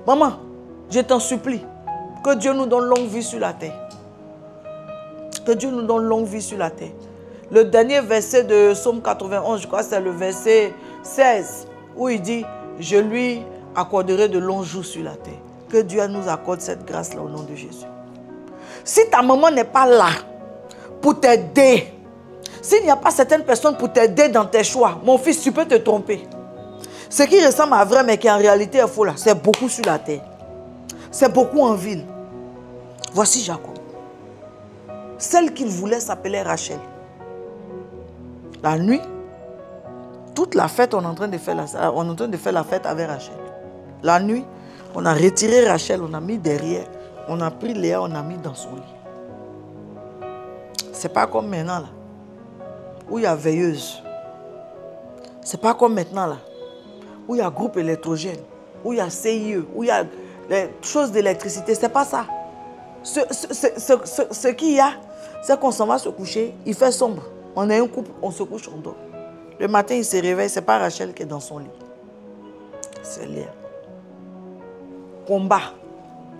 Maman, je t'en supplie. Que Dieu nous donne longue vie sur la terre. Que Dieu nous donne longue vie sur la terre. Le dernier verset de Psaume 91, je crois que c'est le verset 16, où il dit, je lui accorderai de longs jours sur la terre. Que Dieu nous accorde cette grâce-là au nom de Jésus. Si ta maman n'est pas là pour t'aider, s'il n'y a pas certaines personnes pour t'aider dans tes choix, mon fils, tu peux te tromper. Ce qui ressemble à vrai, mais qui en réalité est faux là, c'est beaucoup sur la terre. C'est beaucoup en ville. Voici Jacob. Celle qu'il voulait s'appelait Rachel. La nuit, toute la fête, on est en train de faire la fête avec Rachel. La nuit, on a retiré Rachel, on a mis derrière. On a pris Léa, on a mis dans son lit. C'est pas comme maintenant là, où il y a veilleuse. C'est pas comme maintenant là, où il y a groupe électrogène, où il y a CIE, où il y a les choses d'électricité. C'est pas ça. Ce qu'il y a, c'est qu'on s'en va se coucher, il fait sombre. On est un couple, on se couche, on dort. Le matin, il se réveille, c'est pas Rachel qui est dans son lit. C'est Léa. Combat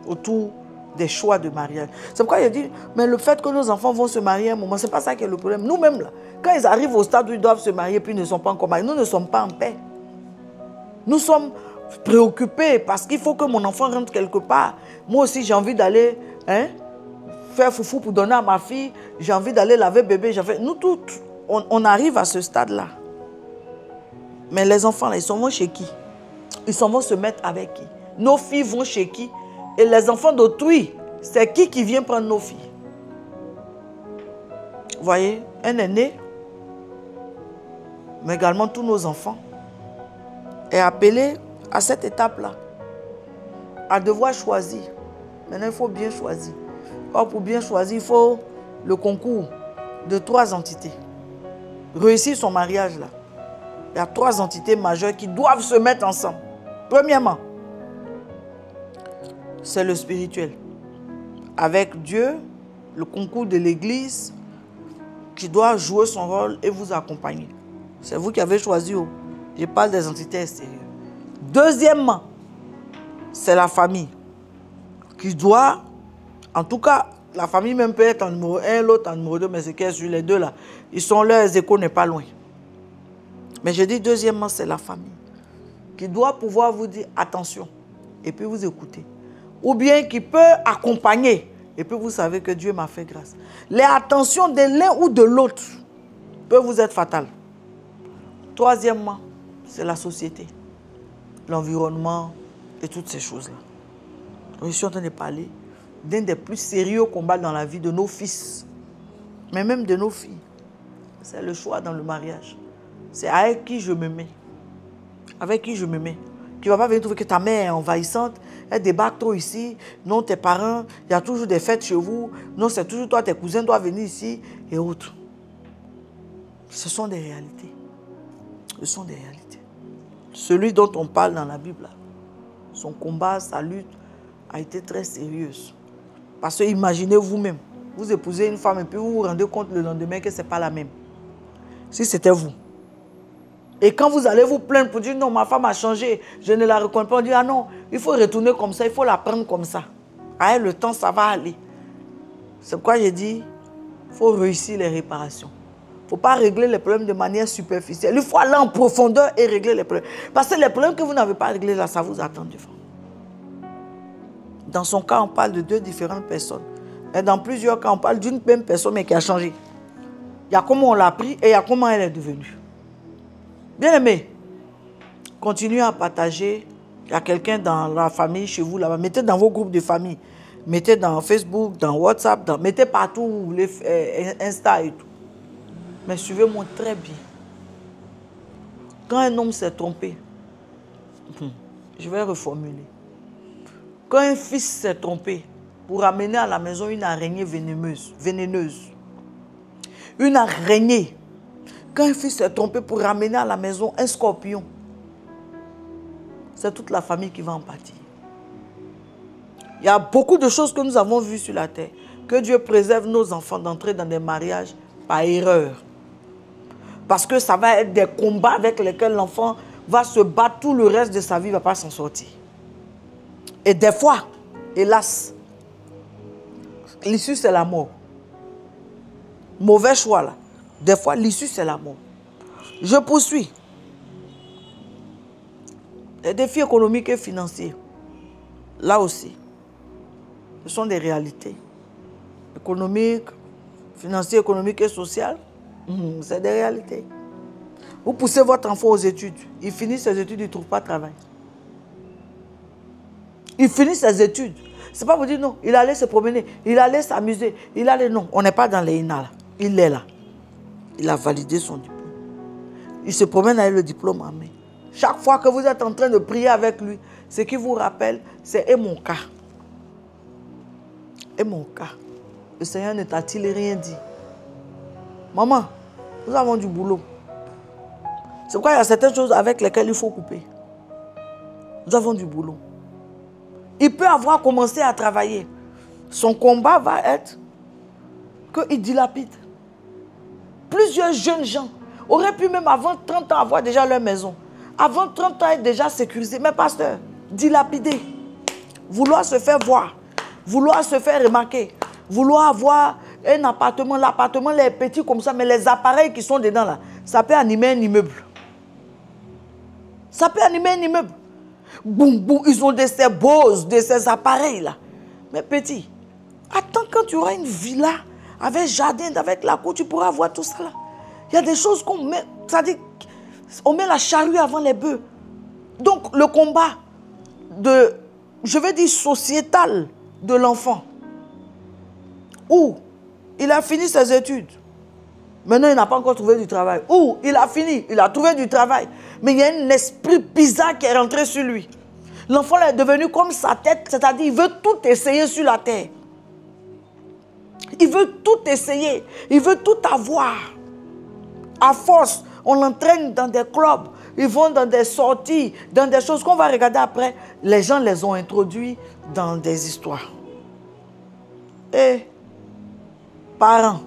autour des choix de mariage. C'est pourquoi il dit, mais le fait que nos enfants vont se marier à un moment, c'est pas ça qui est le problème. Nous-mêmes, là, quand ils arrivent au stade où ils doivent se marier, puis ils ne sont pas encore mariés, nous ne sommes pas en paix. Nous sommes préoccupés parce qu'il faut que mon enfant rentre quelque part. Moi aussi, j'ai envie d'aller faire foufou pour donner à ma fille. J'ai envie d'aller laver bébé. Nous tous, on arrive à ce stade-là. Mais les enfants, là, ils s'en vont chez qui? Ils s'en vont se mettre avec qui? Nos filles vont chez qui? Et les enfants d'autrui, c'est qui vient prendre nos filles? Vous voyez, un est né, mais également tous nos enfants, est appelé à cette étape-là, à devoir choisir. Maintenant, il faut bien choisir. Or, pour bien choisir, il faut le concours de 3 entités. Réussir son mariage, là. Il y a 3 entités majeures qui doivent se mettre ensemble. Premièrement, c'est le spirituel. Avec Dieu, le concours de l'Église qui doit jouer son rôle et vous accompagner. C'est vous qui avez choisi. Je parle des entités extérieures. Deuxièmement, c'est la famille qui doit, en tout cas, la famille même peut être en numéro 1, l'autre en numéro 2, mais c'est qu'elle sur les deux là. Ils sont là, les échos n'est pas loin. Mais je dis deuxièmement, c'est la famille qui doit pouvoir vous dire attention et puis vous écouter. Ou bien qui peut accompagner et puis vous savez que Dieu m'a fait grâce. Les attentions de l'un ou de l'autre peuvent vous être fatales. Troisièmement, c'est la société, l'environnement et toutes ces choses-là. Je suis en train de parler d'un des plus sérieux combats dans la vie de nos fils, mais même de nos filles. C'est le choix dans le mariage. C'est avec qui je me mets. Avec qui je me mets. Tu ne vas pas venir trouver que ta mère est envahissante, elle débarque trop ici. Non, tes parents, il y a toujours des fêtes chez vous. Non, c'est toujours toi, tes cousins doivent venir ici et autres. Ce sont des réalités. Ce sont des réalités. Celui dont on parle dans la Bible, son combat, sa lutte a été très sérieuse. Parce que imaginez vous-même, vous épousez une femme et puis vous vous rendez compte le lendemain que ce n'est pas la même. Si c'était vous. Et quand vous allez vous plaindre pour dire non, ma femme a changé, je ne la reconnais pas, on dit ah non, il faut retourner comme ça, il faut la prendre comme ça. Ah, le temps, ça va aller. C'est pourquoi j'ai dit, il faut réussir les réparations. Il ne faut pas régler les problèmes de manière superficielle. Il faut aller en profondeur et régler les problèmes. Parce que les problèmes que vous n'avez pas réglés là, ça vous attend devant. Dans son cas, on parle de 2 différentes personnes. Et dans plusieurs cas, on parle d'une même personne mais qui a changé. Il y a comment on l'a pris et il y a comment elle est devenue. Bien aimé, continuez à partager. Il y a quelqu'un dans la famille chez vous là-bas. Mettez dans vos groupes de famille. Mettez dans Facebook, dans WhatsApp, mettez partout, les Insta et tout. Mais suivez-moi très bien. Quand un homme s'est trompé, je vais reformuler. Quand un fils s'est trompé pour amener à la maison une araignée vénéneuse, une araignée, quand un fils s'est trompé pour ramener à la maison un scorpion, c'est toute la famille qui va en pâtir. Il y a beaucoup de choses que nous avons vues sur la terre. Que Dieu préserve nos enfants d'entrer dans des mariages par erreur. Parce que ça va être des combats avec lesquels l'enfant va se battre tout le reste de sa vie, il ne va pas s'en sortir. Et des fois, hélas, l'issue c'est la mort. Mauvais choix là. Des fois, l'issue c'est la mort. Je poursuis. Les défis économiques et financiers, là aussi, ce sont des réalités. Économiques, financières, économiques et sociales, c'est des réalités. Vous poussez votre enfant aux études. Il finit ses études, il ne trouve pas de travail. Il finit ses études. Ce n'est pas vous dire non, il allait se promener, il allait s'amuser, il allait... Non, on n'est pas dans les INA là. Il est là. Il a validé son diplôme. Il se promène avec le diplôme en main. Chaque fois que vous êtes en train de prier avec lui, ce qui vous rappelle, c'est « Et mon cas ». Et mon cas. Le Seigneur ne t'a-t-il rien dit? Maman, nous avons du boulot. C'est pourquoi il y a certaines choses avec lesquelles il faut couper. Nous avons du boulot. Il peut avoir commencé à travailler. Son combat va être qu'il dilapide. Plusieurs jeunes gens auraient pu même avant 30 ans avoir déjà leur maison. Avant 30 ans être déjà sécurisés. Mais pasteur, dilapider. Vouloir se faire voir. Vouloir se faire remarquer. Vouloir avoir un appartement. L'appartement est petit comme ça, mais les appareils qui sont dedans là, ça peut animer un immeuble. Ça peut animer un immeuble. Boum, boum, ils ont de ces Bose, de ces appareils-là. Mais petit, attends quand tu auras une villa avec jardin, avec la cour, tu pourras voir tout ça là. Il y a des choses qu'on met, c'est-à-dire, on met la charrue avant les bœufs. Donc le combat de, je vais dire sociétal de l'enfant, où il a fini ses études. Maintenant, il n'a pas encore trouvé du travail. Ou il a fini, il a trouvé du travail. Mais il y a un esprit bizarre qui est rentré sur lui. L'enfant est devenu comme sa tête, c'est-à-dire il veut tout essayer sur la terre. Il veut tout essayer, il veut tout avoir. À force, on l'entraîne dans des clubs, ils vont dans des sorties, dans des choses qu'on va regarder après. Les gens les ont introduits dans des histoires. Et parents,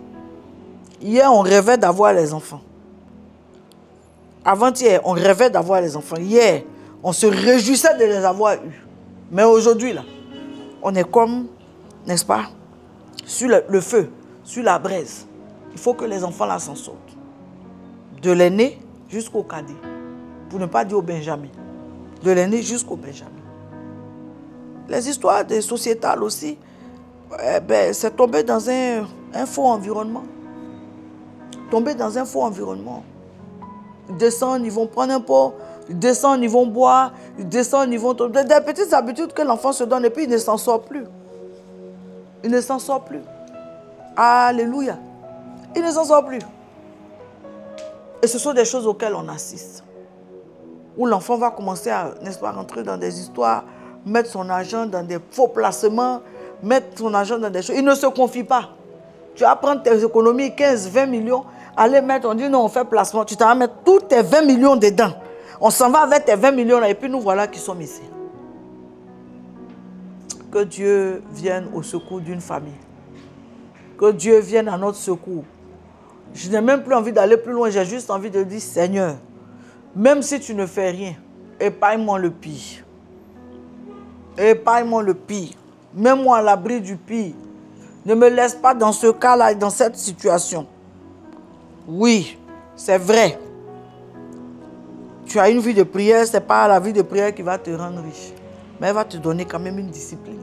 hier, on rêvait d'avoir les enfants. Avant-hier, on rêvait d'avoir les enfants. Hier, on se réjouissait de les avoir eus. Mais aujourd'hui, là, on est comme, n'est-ce pas, sur le feu, sur la braise. Il faut que les enfants là s'en sortent. De l'aîné jusqu'au cadet. Pour ne pas dire au Benjamin. De l'aîné jusqu'au Benjamin. Les histoires des sociétales aussi, c'est tombé dans un faux environnement. Tomber dans un faux environnement. Ils descendent, ils vont prendre un pot, ils descendent, ils vont boire, ils descendent, ils vont tomber. Des petites habitudes que l'enfant se donne et puis il ne s'en sort plus. Il ne s'en sort plus. Alléluia. Il ne s'en sort plus. Et ce sont des choses auxquelles on assiste. Où l'enfant va commencer à, n'est-ce pas, rentrer dans des histoires, mettre son argent dans des faux placements, mettre son argent dans des choses. Il ne se confie pas. Tu vas prendre tes économies, 15, 20 millions, aller mettre, on dit non, on fait placement. Tu vas mettre tous tes 20 millions dedans. On s'en va avec tes 20 millions là et puis nous voilà qui sommes ici. Que Dieu vienne au secours d'une famille. Que Dieu vienne à notre secours. Je n'ai même plus envie d'aller plus loin, j'ai juste envie de dire, Seigneur, même si tu ne fais rien, épargne-moi le pire. Épargne-moi le pire. Mets-moi à l'abri du pire. Ne me laisse pas dans ce cas-là et dans cette situation. Oui, c'est vrai. Tu as une vie de prière, ce n'est pas la vie de prière qui va te rendre riche. Mais elle va te donner quand même une discipline.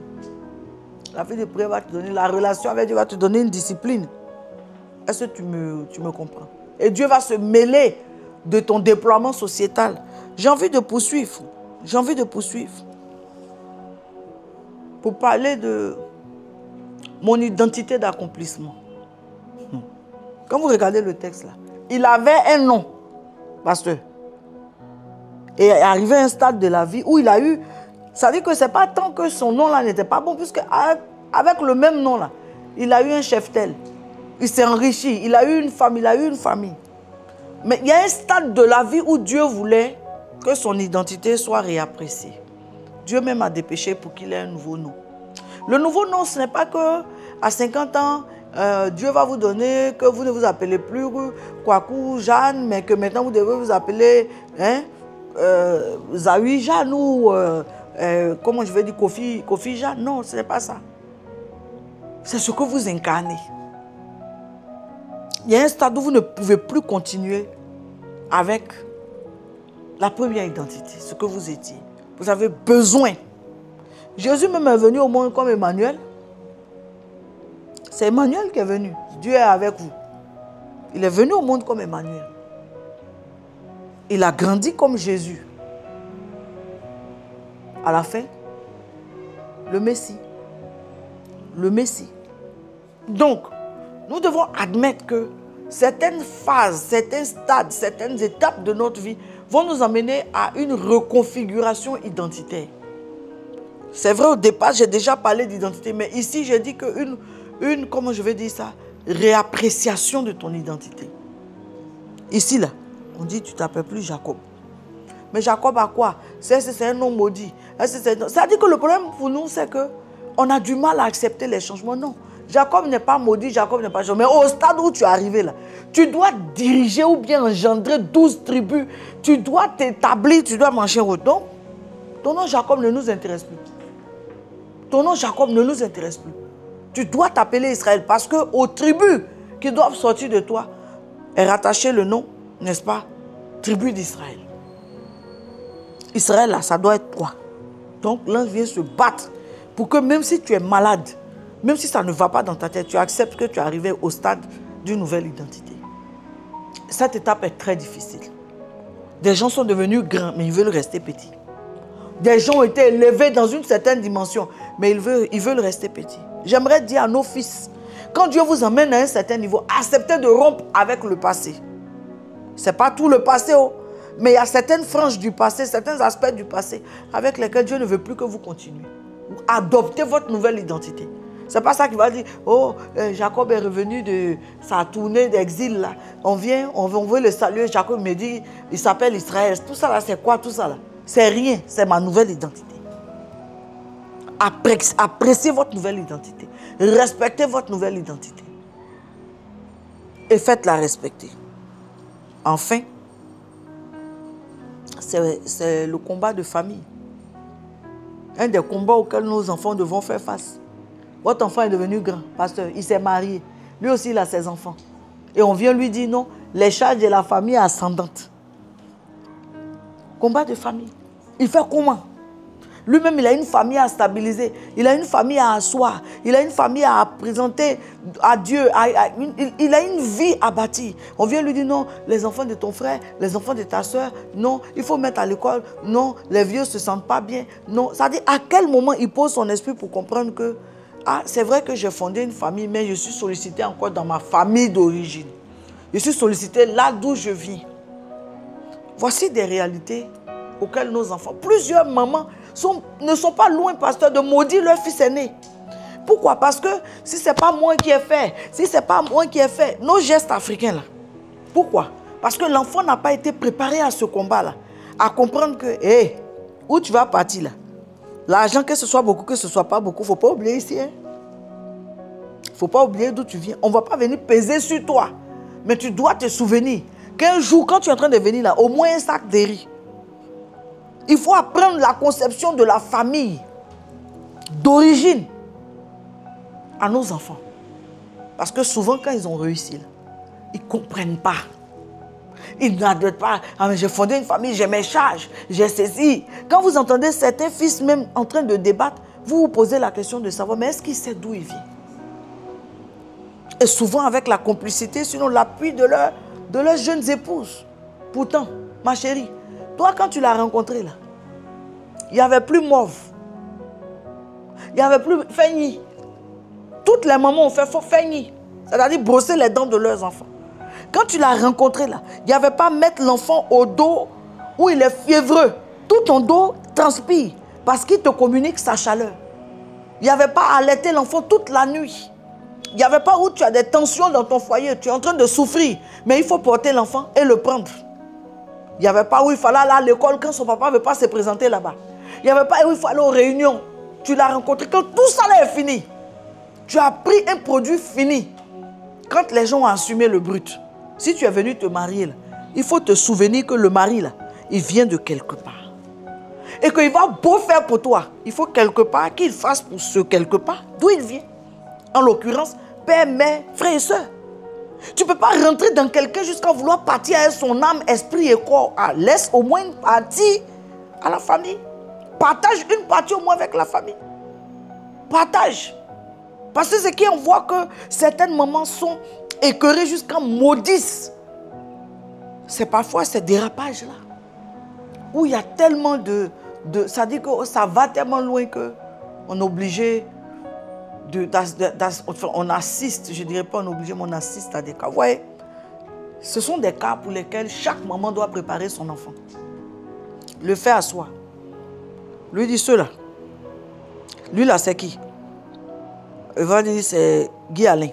La vie de prière va te donner, la relation avec Dieu va te donner une discipline. Est-ce que tu me comprends? Et Dieu va se mêler de ton déploiement sociétal. J'ai envie de poursuivre. J'ai envie de poursuivre. Pour parler de mon identité d'accomplissement. Quand vous regardez le texte là, il avait un nom, pasteur. Et il est arrivé à un stade de la vie où il a eu... Ça veut dire que ce n'est pas tant que son nom là n'était pas bon, puisque avec le même nom là, il a eu un cheptel. Il s'est enrichi, il a eu une femme, il a eu une famille. Mais il y a un stade de la vie où Dieu voulait que son identité soit réappréciée. Dieu même a dépêché pour qu'il ait un nouveau nom. Le nouveau nom, ce n'est pas que à 50 ans, Dieu va vous donner que vous ne vous appelez plus Kwaku Jeanne, mais que maintenant vous devez vous appeler Zawi Jeanne ou comment je vais dire Kofi Jeanne. Non, ce n'est pas ça. C'est ce que vous incarnez. Il y a un stade où vous ne pouvez plus continuer avec la première identité, ce que vous étiez. Vous avez besoin. Jésus même est venu au monde comme Emmanuel. C'est Emmanuel qui est venu. Dieu est avec vous. Il est venu au monde comme Emmanuel. il a grandi comme Jésus. À la fin, le Messie. Le Messie. Donc, nous devons admettre que certaines phases, certains stades, certaines étapes de notre vie vont nous amener à une reconfiguration identitaire. C'est vrai, au départ, j'ai déjà parlé d'identité, mais ici, j'ai dit qu'une, comment je vais dire ça, réappréciation de ton identité. Ici, là, on dit, tu ne t'appelles plus Jacob. Mais Jacob a quoi? C'est un nom maudit. Ça veut dire que le problème pour nous, c'est qu'on a du mal à accepter les changements. Non. Jacob n'est pas maudit, Jacob n'est pas changé. Mais au stade où tu es arrivé là, tu dois diriger ou bien engendrer 12 tribus. Tu dois t'établir, tu dois manger au don. Ton nom Jacob ne nous intéresse plus. Ton nom Jacob ne nous intéresse plus. Tu dois t'appeler Israël parce qu'aux tribus qui doivent sortir de toi est rattaché le nom, n'est-ce pas, tribu d'Israël. Israël, là, ça doit être toi. Donc, l'ange vient se battre pour que même si tu es malade, même si ça ne va pas dans ta tête, tu acceptes que tu es arrivé au stade d'une nouvelle identité. Cette étape est très difficile. Des gens sont devenus grands, mais ils veulent rester petits. Des gens ont été élevés dans une certaine dimension, mais ils veulent rester petits. J'aimerais dire à nos fils, quand Dieu vous emmène à un certain niveau, acceptez de rompre avec le passé. Ce n'est pas tout le passé, mais il y a certaines franges du passé, certains aspects du passé avec lesquels Dieu ne veut plus que vous continuiez. Adoptez votre nouvelle identité. Ce n'est pas ça qu'il va dire, oh, Jacob est revenu de sa tournée d'exil là. On veut le saluer. Jacob me dit, il s'appelle Israël. Tout ça là, c'est quoi tout ça là? C'est rien, c'est ma nouvelle identité. Appréciez votre nouvelle identité. Respectez votre nouvelle identité. Et faites-la respecter. Enfin, c'est le combat de famille. Un des combats auxquels nos enfants devront faire face. Votre enfant est devenu grand, pasteur, il s'est marié. Lui aussi, il a ses enfants. Et on vient lui dire non, les charges de la famille ascendantes. Combat de famille. Il fait comment? Lui-même, il a une famille à stabiliser. Il a une famille à asseoir. Il a une famille à présenter à Dieu. Il a une vie à bâtir. On vient lui dire non, les enfants de ton frère, les enfants de ta soeur, non, il faut mettre à l'école. Non, les vieux ne se sentent pas bien. Non, ça dit à quel moment il pose son esprit pour comprendre que ah, c'est vrai que j'ai fondé une famille, mais je suis sollicité encore dans ma famille d'origine. Je suis sollicité là d'où je vis. Voici des réalités auxquelles nos enfants, plusieurs mamans ne sont pas loin, pasteur, de maudire leur fils aîné. Pourquoi? Parce que si ce n'est pas moi qui ai fait, si ce n'est pas moi qui ai fait, nos gestes africains là. Pourquoi? Parce que l'enfant n'a pas été préparé à ce combat-là, à comprendre que, hé, où tu vas partir là? L'argent, que ce soit beaucoup, que ce soit pas beaucoup, il ne faut pas oublier ici. Il ne faut pas oublier d'où tu viens. On ne va pas venir peser sur toi. Mais tu dois te souvenir qu'un jour, quand tu es en train de venir là, au moins un sac de riz. Il faut apprendre la conception de la famille d'origine à nos enfants. Parce que souvent, quand ils ont réussi, là, ils ne comprennent pas. Ils n'admettent pas. Ah, mais j'ai fondé une famille, j'ai mes charges, j'ai ceci. Quand vous entendez certains fils même en train de débattre, vous vous posez la question de savoir, mais est-ce qu'il sait d'où il vient? Et souvent avec la complicité, sinon l'appui de leurs jeunes épouses. Pourtant, ma chérie, toi quand tu l'as rencontré là, il n'y avait plus mauve. Il n'y avait plus feigni. Toutes les mamans ont fait feigni. C'est-à-dire brosser les dents de leurs enfants. Quand tu l'as rencontré là, il n'y avait pas mettre l'enfant au dos où il est fiévreux. Tout ton dos transpire parce qu'il te communique sa chaleur. Il n'y avait pas allaiter l'enfant toute la nuit. Il n'y avait pas où tu as des tensions dans ton foyer. Tu es en train de souffrir. Mais il faut porter l'enfant et le prendre. Il n'y avait pas où il fallait aller à l'école quand son papa ne veut pas se présenter là-bas. Il n'y avait pas où il fallait aux réunions. Tu l'as rencontré quand tout ça là est fini. Tu as pris un produit fini. Quand les gens ont assumé le brut. Si tu es venu te marier, là, il faut te souvenir que le mari, là, il vient de quelque part. Et qu'il va beau faire pour toi. Il faut quelque part qu'il fasse pour ce quelque part d'où il vient. En l'occurrence, père, mère, frère et soeur. Tu ne peux pas rentrer dans quelqu'un jusqu'à vouloir partir avec son âme, esprit et corps. Ah, laisse au moins une partie à la famille. Partage une partie au moins avec la famille. Partage. Parce que c'est qu'on voit que certaines mamans sont écœurées jusqu'à maudissent c'est parfois ces dérapages-là, où il y a tellement ça dit que ça va tellement loin qu'on est obligé on assiste, je ne dirais pas on est obligé, mais on assiste à des cas. Vous voyez, ce sont des cas pour lesquels chaque maman doit préparer son enfant. Le fait à soi. Lui dit ceux-là. Lui là, c'est qui? Il va dire c'est Guy Alain.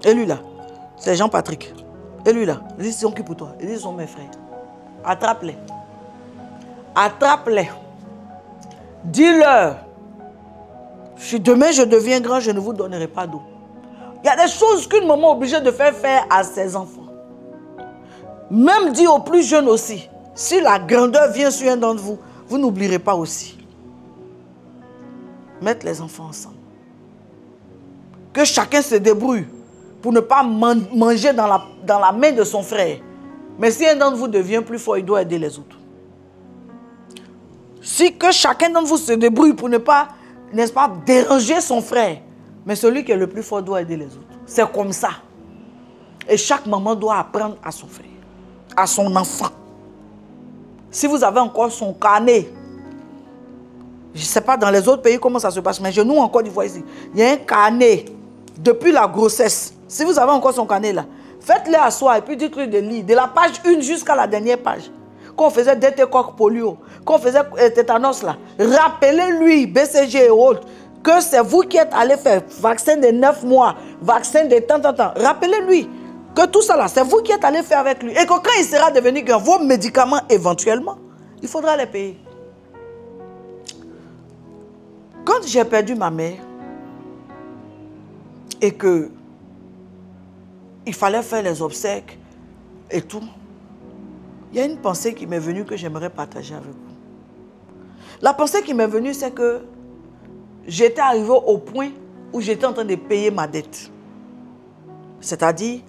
Et lui là, c'est Jean-Patrick. Et lui là, il dit ils sont qui pour toi? Il dit ils sont mes frères. Attrape-les. Attrape-les. Dis-leur. Si demain je deviens grand, je ne vous donnerai pas d'eau. Il y a des choses qu'une maman est obligée de faire à ses enfants. Même dit aux plus jeunes aussi. Si la grandeur vient sur un d'entre vous, vous n'oublierez pas aussi. Mettre les enfants ensemble. Que chacun se débrouille pour ne pas manger dans la main de son frère. Mais si un d'entre vous devient plus fort, il doit aider les autres. Si que chacun d'entre vous se débrouille pour ne pas, n'est-ce pas, déranger son frère. Mais celui qui est le plus fort doit aider les autres. C'est comme ça. Et chaque maman doit apprendre à son frère, à son enfant. Si vous avez encore son carnet, je ne sais pas dans les autres pays comment ça se passe, mais chez nous en Côte d'Ivoire ici, il y a un carnet depuis la grossesse. Si vous avez encore son carnet là, faites-le asseoir et puis dites-lui de lire, de la page 1 jusqu'à la dernière page. Quand on faisait DT-Coq polio, quand on faisait tétanos là, rappelez-lui, BCG et autres, que c'est vous qui êtes allé faire vaccin de 9 mois, vaccin de tant. Rappelez-lui que tout ça là, c'est vous qui êtes allé faire avec lui. Et que quand il sera devenu grand, vos médicaments éventuellement, il faudra les payer. Quand j'ai perdu ma mère et que il fallait faire les obsèques et tout, il y a une pensée qui m'est venue que j'aimerais partager avec vous. La pensée qui m'est venue, c'est que j'étais arrivé au point où j'étais en train de payer ma dette. C'est-à-dire,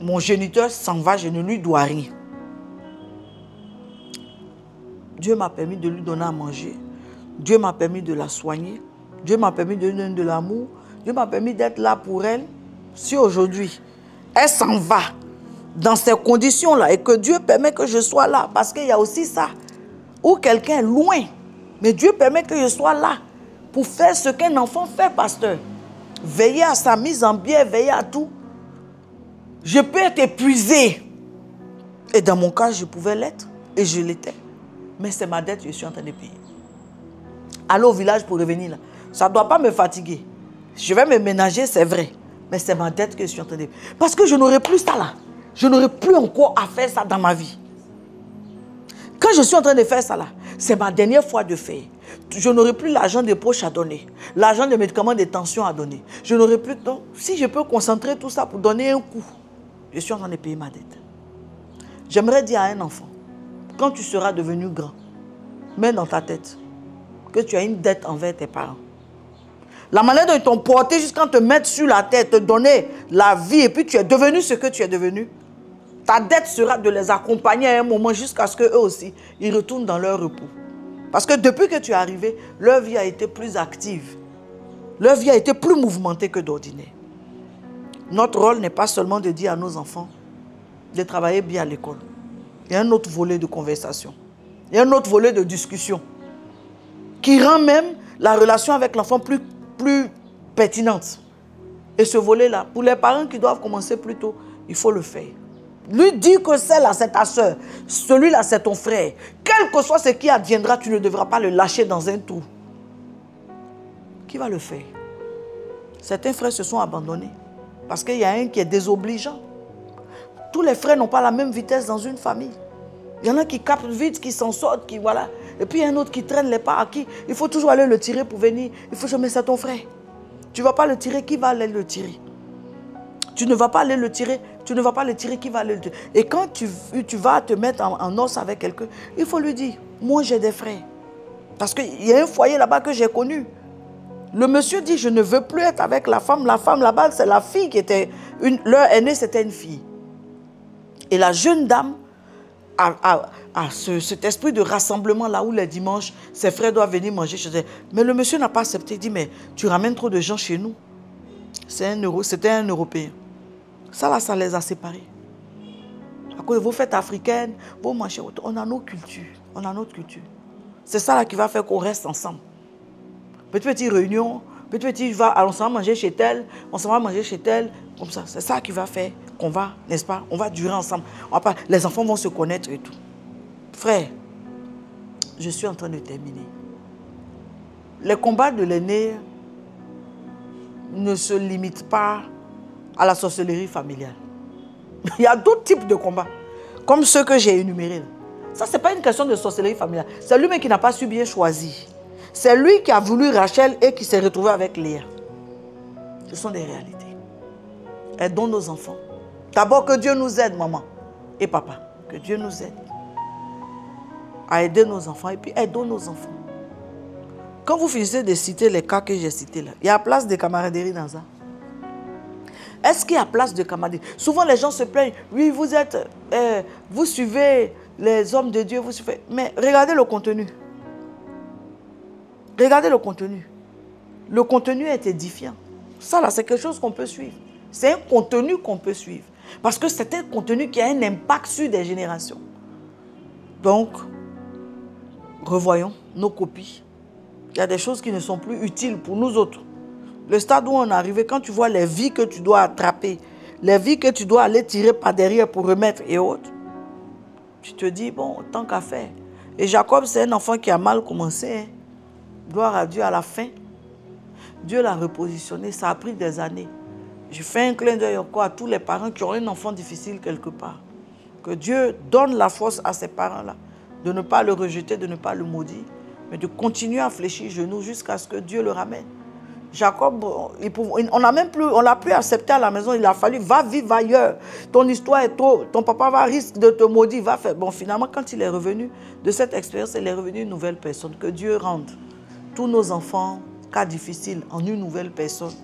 mon géniteur s'en va, je ne lui dois rien. Dieu m'a permis de lui donner à manger. Dieu m'a permis de la soigner. Dieu m'a permis de lui donner de l'amour. Dieu m'a permis d'être là pour elle. Si aujourd'hui, elle s'en va dans ces conditions-là et que Dieu permet que je sois là, parce qu'il y a aussi ça, où quelqu'un est loin, mais Dieu permet que je sois là pour faire ce qu'un enfant fait, pasteur. Veiller à sa mise en bien, veiller à tout. Je peux être épuisé. Et dans mon cas, je pouvais l'être, et je l'étais. Mais c'est ma dette que je suis en train de payer. Aller au village pour revenir là, ça ne doit pas me fatiguer. Je vais me ménager, c'est vrai. Mais c'est ma dette que je suis en train de payer. Parce que je n'aurai plus ça là. Je n'aurai plus encore à faire ça dans ma vie. Quand je suis en train de faire ça là, c'est ma dernière fois de faire. Je n'aurai plus l'argent de poche à donner. L'argent de médicaments de tension à donner. Je n'aurai plus... Donc, si je peux concentrer tout ça pour donner un coup, je suis en train de payer ma dette. J'aimerais dire à un enfant, quand tu seras devenu grand, mets dans ta tête que tu as une dette envers tes parents. La manière dont ils t'ont porté jusqu'à te mettre sur la tête, te donner la vie, et puis tu es devenu ce que tu es devenu. Ta dette sera de les accompagner à un moment jusqu'à ce qu'eux aussi, ils retournent dans leur repos. Parce que depuis que tu es arrivé, leur vie a été plus active. Leur vie a été plus mouvementée que d'ordinaire. Notre rôle n'est pas seulement de dire à nos enfants de travailler bien à l'école. Il y a un autre volet de conversation. Il y a un autre volet de discussion qui rend même la relation avec l'enfant plus pertinente. Et ce volet-là, pour les parents qui doivent commencer plus tôt, il faut le faire. Lui dire que celle-là, c'est ta soeur, celui-là, c'est ton frère. Quel que soit ce qui adviendra, tu ne devras pas le lâcher dans un trou. Qui va le faire? Certains frères se sont abandonnés parce qu'il y a un qui est désobligeant. Tous les frères n'ont pas la même vitesse dans une famille. Il y en a qui captent vite, qui s'en sortent, qui voilà. Et puis il y a un autre qui traîne les pas à qui il faut toujours aller le tirer pour venir. Il faut jamais, c'est ton frère. Tu ne vas pas le tirer, qui va aller le tirer? Tu ne vas pas aller le tirer, tu ne vas pas le tirer, qui va aller le tirer? Et quand tu vas te mettre en os avec quelqu'un, il faut lui dire, moi j'ai des frères. Parce qu'il y a un foyer là-bas que j'ai connu. Le monsieur dit, je ne veux plus être avec la femme. La femme là-bas, c'est la fille qui était... leur aînée, c'était une fille. Et la jeune dame a cet esprit de rassemblement là où les dimanches, ses frères doivent venir manger chez elle. Mais le monsieur n'a pas accepté. Il dit, mais tu ramènes trop de gens chez nous. C'était un Européen. Ça là, ça les a séparés. cause de vos fêtes africaines, vos mangez. On a nos cultures. On a notre culture. C'est ça là qui va faire qu'on reste ensemble. Petite réunion, petit on s'en va manger chez tel, on s'en va manger chez tel, comme ça. C'est ça qui va faire qu'on va, n'est-ce pas, on va durer ensemble. On va pas, les enfants vont se connaître et tout. Frère, je suis en train de terminer. Les combats de l'aîné ne se limitent pas à la sorcellerie familiale. Il y a d'autres types de combats, comme ceux que j'ai énumérés. Ça, ce n'est pas une question de sorcellerie familiale. C'est lui-même qui n'a pas su bien choisir. C'est lui qui a voulu Rachel et qui s'est retrouvé avec Léa. Ce sont des réalités. Aidons nos enfants. D'abord, que Dieu nous aide, maman et papa. Que Dieu nous aide à aider nos enfants et puis aidons nos enfants. Quand vous finissez de citer les cas que j'ai cités là, il y a place de camaraderie dans ça. Est-ce qu'il y a place de camaraderie? Souvent les gens se plaignent. Oui, vous suivez les hommes de Dieu, vous suivez. Mais regardez le contenu. Regardez le contenu. Le contenu est édifiant. Ça là, c'est quelque chose qu'on peut suivre. C'est un contenu qu'on peut suivre. Parce que c'est un contenu qui a un impact sur des générations. Donc, revoyons nos copies. Il y a des choses qui ne sont plus utiles pour nous autres. Le stade où on est arrivé, quand tu vois les vies que tu dois attraper, les vies que tu dois aller tirer par derrière pour remettre et autres, tu te dis, bon, tant qu'à faire. Et Jacob, c'est un enfant qui a mal commencé. Hein. Gloire à Dieu, à la fin, Dieu l'a repositionné. Ça a pris des années. Je fais un clin d'œil encore à tous les parents qui ont un enfant difficile quelque part. Que Dieu donne la force à ces parents-là de ne pas le rejeter, de ne pas le maudire, mais de continuer à fléchir genoux jusqu'à ce que Dieu le ramène. Jacob, on l'a plus accepté à la maison, il a fallu, va vivre ailleurs. Ton histoire est trop, ton papa risque de te maudire, va faire. Bon, finalement, quand il est revenu de cette expérience, il est revenu une nouvelle personne. Que Dieu rende tous nos enfants, cas difficiles, en une nouvelle personne.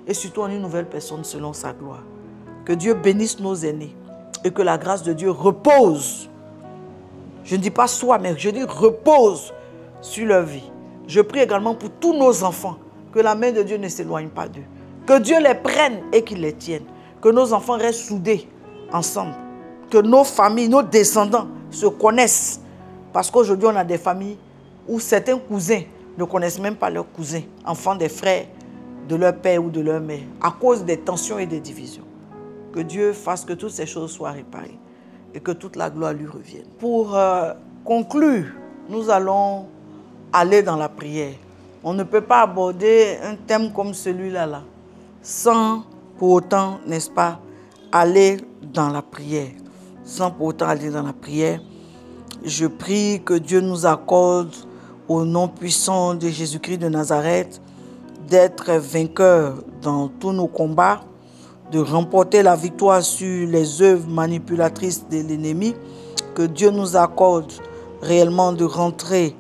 Et surtout en une nouvelle personne selon sa gloire. Que Dieu bénisse nos aînés et que la grâce de Dieu repose. Je ne dis pas soit, mais je dis repose sur leur vie. Je prie également pour tous nos enfants, que la main de Dieu ne s'éloigne pas d'eux. Que Dieu les prenne et qu'il les tienne. Que nos enfants restent soudés ensemble. Que nos familles, nos descendants se connaissent. Parce qu'aujourd'hui, on a des familles où certains cousins ne connaissent même pas leurs cousins, enfants des frères de leur père ou de leur mère, à cause des tensions et des divisions. Que Dieu fasse que toutes ces choses soient réparées et que toute la gloire lui revienne. Pour conclure, nous allons aller dans la prière. On ne peut pas aborder un thème comme celui-là sans pour autant, n'est-ce pas, aller dans la prière. Sans pour autant aller dans la prière, je prie que Dieu nous accorde, au nom puissant de Jésus-Christ de Nazareth, d'être vainqueurs dans tous nos combats, de remporter la victoire sur les œuvres manipulatrices de l'ennemi, que Dieu nous accorde réellement de rentrer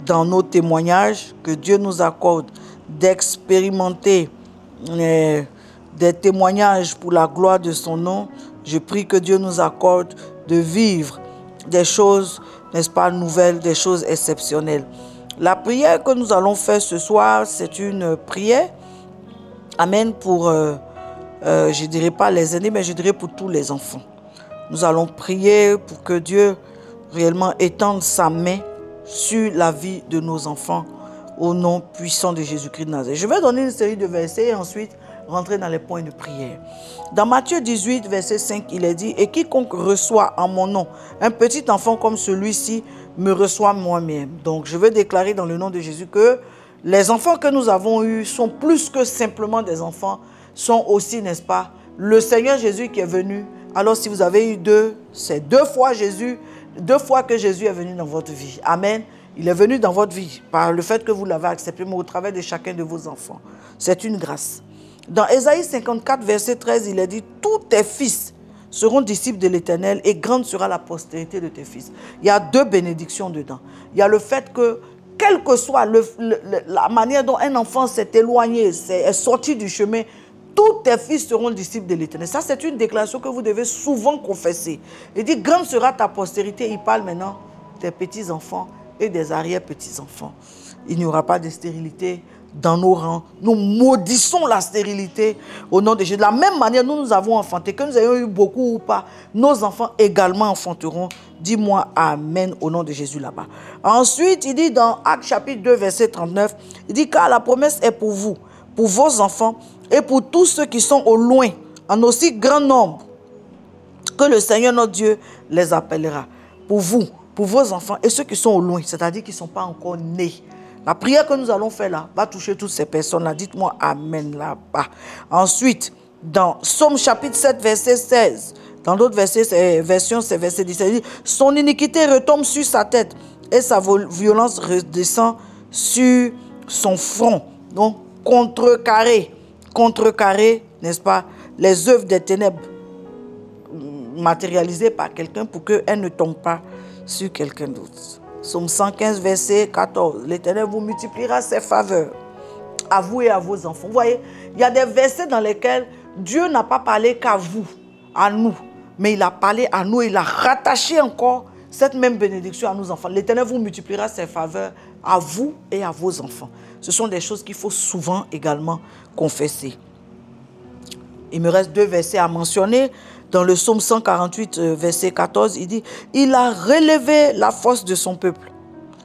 dans nos témoignages, que Dieu nous accorde d'expérimenter des témoignages pour la gloire de son nom. Je prie que Dieu nous accorde de vivre des choses, n'est-ce pas, nouvelles, des choses exceptionnelles. La prière que nous allons faire ce soir, c'est une prière, amen, pour, je ne dirais pas les aînés, mais je dirais pour tous les enfants. Nous allons prier pour que Dieu réellement étende sa main sur la vie de nos enfants, au nom puissant de Jésus-Christ de Nazareth. Je vais donner une série de versets et ensuite rentrer dans les points de prière. Dans Matthieu 18, verset 5, il est dit « Et quiconque reçoit en mon nom un petit enfant comme celui-ci, me reçoit moi-même. » Donc, je veux déclarer dans le nom de Jésus que les enfants que nous avons eus sont plus que simplement des enfants, sont aussi, n'est-ce pas, le Seigneur Jésus qui est venu. Alors, si vous avez eu deux, c'est deux fois que Jésus est venu dans votre vie. Amen. Il est venu dans votre vie par le fait que vous l'avez accepté, mais au travers de chacun de vos enfants. C'est une grâce. Dans Ésaïe 54, verset 13, il est dit « Tous tes fils seront disciples de l'Éternel et grande sera la postérité de tes fils. » Il y a deux bénédictions dedans. Il y a le fait que, quelle que soit la manière dont un enfant s'est éloigné, est sorti du chemin, tous tes fils seront disciples de l'Éternel. Ça, c'est une déclaration que vous devez souvent confesser. Il dit « Grande sera ta postérité ». Il parle maintenant des petits-enfants et des arrière-petits-enfants. Il n'y aura pas de stérilité dans nos rangs. Nous maudissons la stérilité au nom de Jésus. De la même manière, nous avons enfanté, que nous ayons eu beaucoup ou pas, nos enfants également enfanteront. Dis-moi Amen au nom de Jésus là-bas. Ensuite, il dit dans Actes chapitre 2, verset 39, il dit car la promesse est pour vous, pour vos enfants et pour tous ceux qui sont au loin, en aussi grand nombre que le Seigneur notre Dieu les appellera. Pour vous, pour vos enfants et ceux qui sont au loin, c'est-à-dire qui ne sont pas encore nés. La prière que nous allons faire là va toucher toutes ces personnes-là. Dites-moi Amen là-bas. Ensuite, dans Psaume chapitre 7, verset 16, dans d'autres versions, c'est verset 17, il dit « Son iniquité retombe sur sa tête et sa violence redescend sur son front. » Donc, contrecarrer, n'est-ce pas, les œuvres des ténèbres matérialisées par quelqu'un pour qu'elles ne tombent pas sur quelqu'un d'autre. Psaume 115, verset 14. L'Éternel vous multipliera ses faveurs à vous et à vos enfants. Vous voyez, il y a des versets dans lesquels Dieu n'a pas parlé qu'à vous, à nous, mais il a parlé à nous, il a rattaché encore cette même bénédiction à nos enfants. L'Éternel vous multipliera ses faveurs à vous et à vos enfants. Ce sont des choses qu'il faut souvent également confesser. Il me reste 2 versets à mentionner. Dans le psaume 148, verset 14, il dit « Il a relevé la force de son peuple.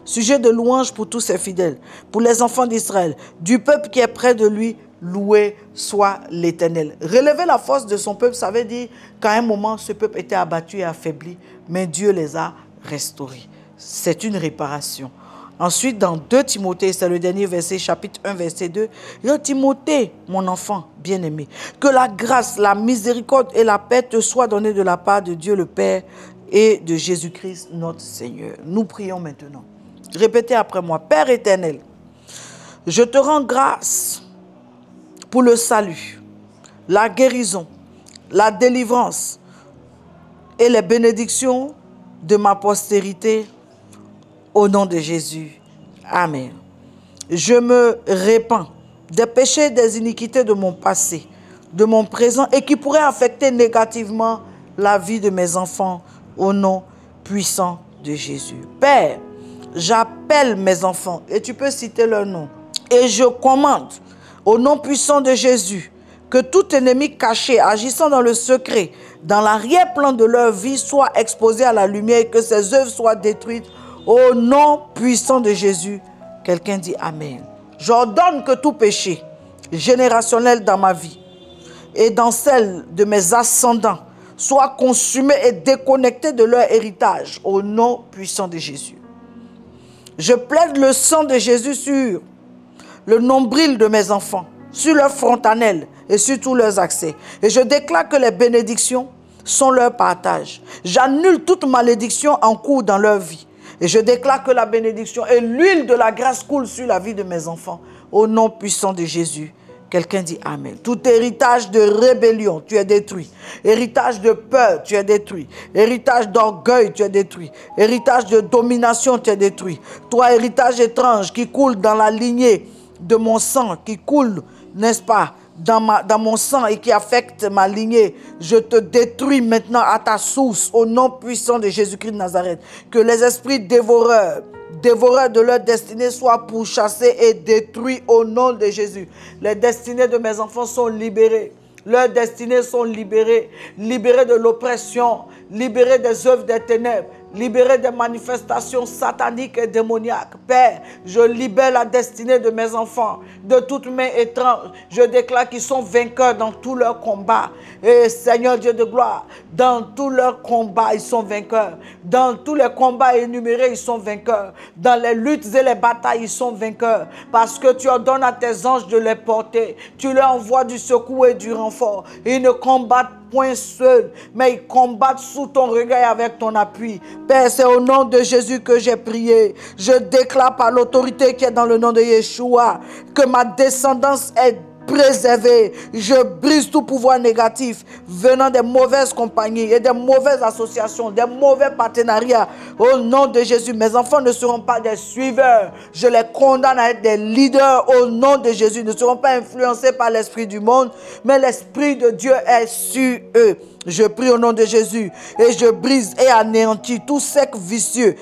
Sujet de louange pour tous ses fidèles, pour les enfants d'Israël, du peuple qui est près de lui, loué soit l'Éternel. » Relever la force de son peuple, ça veut dire qu'à un moment, ce peuple était abattu et affaibli, mais Dieu les a restaurés. C'est une réparation. Ensuite, dans 2 Timothée, c'est le dernier verset, chapitre 1, verset 2. Il dit, Timothée, mon enfant bien-aimé, que la grâce, la miséricorde et la paix te soient données de la part de Dieu le Père et de Jésus-Christ notre Seigneur. Nous prions maintenant. Répétez après moi. Père éternel, je te rends grâce pour le salut, la guérison, la délivrance et les bénédictions de ma postérité. Au nom de Jésus. Amen. Je me répands des péchés et des iniquités de mon passé, de mon présent et qui pourraient affecter négativement la vie de mes enfants au nom puissant de Jésus. Père, j'appelle mes enfants et tu peux citer leur nom. Et je commande au nom puissant de Jésus que tout ennemi caché agissant dans le secret, dans l'arrière-plan de leur vie soit exposé à la lumière et que ses œuvres soient détruites. Au nom puissant de Jésus, quelqu'un dit Amen. J'ordonne que tout péché générationnel dans ma vie et dans celle de mes ascendants soit consumé et déconnecté de leur héritage au nom puissant de Jésus. Je plaide le sang de Jésus sur le nombril de mes enfants, sur leurs frontanelles et sur tous leurs accès. Et je déclare que les bénédictions sont leur partage. J'annule toute malédiction en cours dans leur vie. Et je déclare que la bénédiction et l'huile de la grâce coulent sur la vie de mes enfants. Au nom puissant de Jésus. Quelqu'un dit Amen. Tout héritage de rébellion, tu es détruit. Héritage de peur, tu es détruit. Héritage d'orgueil, tu es détruit. Héritage de domination, tu es détruit. Toi, héritage étrange qui coule dans la lignée de mon sang, qui coule, n'est-ce pas, dans mon sang et qui affecte ma lignée, je te détruis maintenant à ta source au nom puissant de Jésus-Christ de Nazareth. Que les esprits dévoreurs de leur destinée soient pourchassés et détruits au nom de Jésus. Les destinées de mes enfants sont libérées. Leurs destinées sont libérées. Libérées de l'oppression, libérées des œuvres des ténèbres, libérés des manifestations sataniques et démoniaques. Père, je libère la destinée de mes enfants de toute main étrange. Je déclare qu'ils sont vainqueurs dans tous leurs combats. Et Seigneur Dieu de gloire, dans tous leurs combats, ils sont vainqueurs. Dans tous les combats énumérés, ils sont vainqueurs. Dans les luttes et les batailles, ils sont vainqueurs. Parce que tu ordonnes à tes anges de les porter. Tu leur envoies du secours et du renfort. Ils ne combattent point seuls, mais ils combattent sous ton regard et avec ton appui. Père, c'est au nom de Jésus que j'ai prié. Je déclare par l'autorité qui est dans le nom de Yeshua que ma descendance est préservée. Je brise tout pouvoir négatif venant des mauvaises compagnies et des mauvaises associations, des mauvais partenariats. Au nom de Jésus, mes enfants ne seront pas des suiveurs. Je les condamne à être des leaders au nom de Jésus. Ils ne seront pas influencés par l'esprit du monde, mais l'esprit de Dieu est sur eux. Je prie au nom de Jésus et je brise et anéantis tout cercle vicieux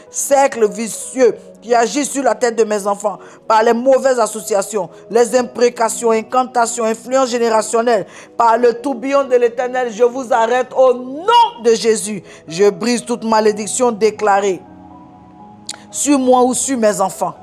qui agit sur la tête de mes enfants par les mauvaises associations, les imprécations, incantations, influences générationnelles, par le tourbillon de l'Éternel. Je vous arrête au nom de Jésus. Je brise toute malédiction déclarée sur moi ou sur mes enfants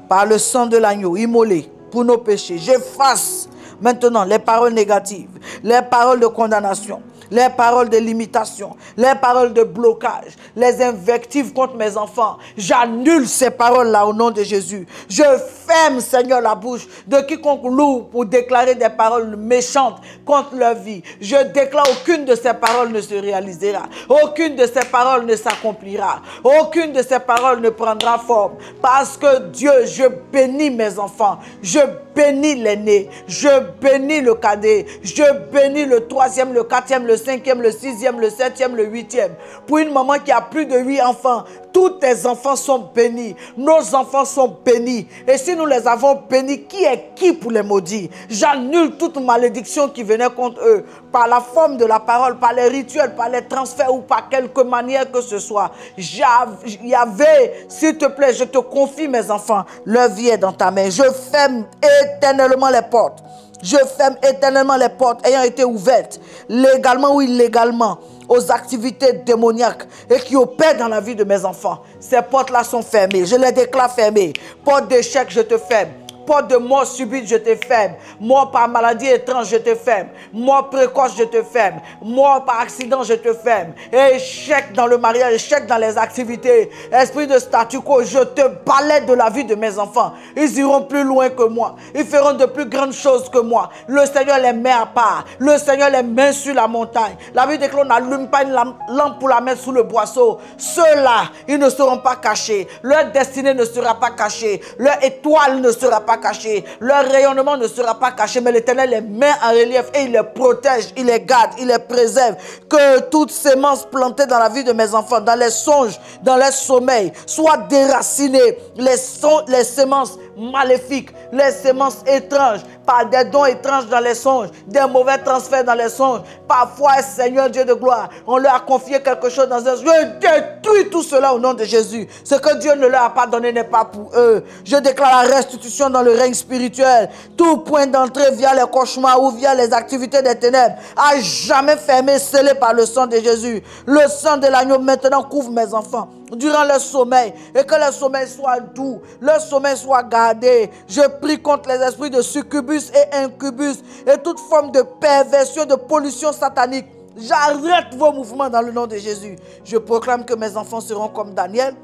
par le sang de l'agneau immolé pour nos péchés. J'efface maintenant les paroles négatives, les paroles de condamnation, les paroles de limitation, les paroles de blocage, les invectives contre mes enfants. J'annule ces paroles-là au nom de Jésus. Je ferme, Seigneur, la bouche de quiconque loue pour déclarer des paroles méchantes contre leur vie. Je déclare aucune de ces paroles ne se réalisera. Aucune de ces paroles ne s'accomplira. Aucune de ces paroles ne prendra forme. Parce que Dieu, je bénis mes enfants. Je bénis l'aîné. Je bénis le cadet. Je bénis le troisième, le quatrième, le cinquième, le sixième, le septième, le huitième. Pour une maman qui a plus de 8 enfants, tous tes enfants sont bénis. Nos enfants sont bénis. Et si nous les avons bénis, qui est qui pour les maudire? J'annule toute malédiction qui venait contre eux par la forme de la parole, par les rituels, par les transferts ou par quelque manière que ce soit. Yahvé, s'il te plaît, je te confie mes enfants. Leur vie est dans ta main. Je ferme éternellement les portes. Je ferme éternellement les portes ayant été ouvertes, légalement ou illégalement, aux activités démoniaques et qui opèrent dans la vie de mes enfants. Ces portes-là sont fermées. Je les déclare fermées. Porte d'échec, je te ferme. Porte de mort subite, je te ferme. Mort par maladie étrange, je te ferme. Mort précoce, je te ferme. Mort par accident, je te ferme. Échec dans le mariage, échec dans les activités. Esprit de statu quo, je te balaie de la vie de mes enfants. Ils iront plus loin que moi. Ils feront de plus grandes choses que moi. Le Seigneur les met à part. Le Seigneur les met sur la montagne. La Bible déclare, on n'allume pas une lampe pour la mettre sous le boisseau. Ceux-là, ils ne seront pas cachés. Leur destinée ne sera pas cachée. Leur étoile ne sera pas cachée. Leur rayonnement ne sera pas caché. Mais l'Éternel les met en relief et il les protège, il les garde, il les préserve. Que toute sémence plantée dans la vie de mes enfants, dans les songes, dans les sommeils, soit déracinée. Les sémences maléfiques, les sémences étranges, par des dons étranges dans les songes, des mauvais transferts dans les songes. Parfois, Seigneur Dieu de gloire, on leur a confié quelque chose dans un... Je détruis tout cela au nom de Jésus. Ce que Dieu ne leur a pas donné n'est pas pour eux. Je déclare la restitution dans le règne spirituel. Tout point d'entrée via les cauchemars ou via les activités des ténèbres, à jamais fermé, scellé par le sang de Jésus. Le sang de l'agneau maintenant couvre mes enfants durant leur sommeil, et que leur sommeil soit doux, leur sommeil soit gardé. Je prie contre les esprits de succubus et incubus et toute forme de perversion, de pollution satanique. J'arrête vos mouvements dans le nom de Jésus. Je proclame que mes enfants seront comme Daniel.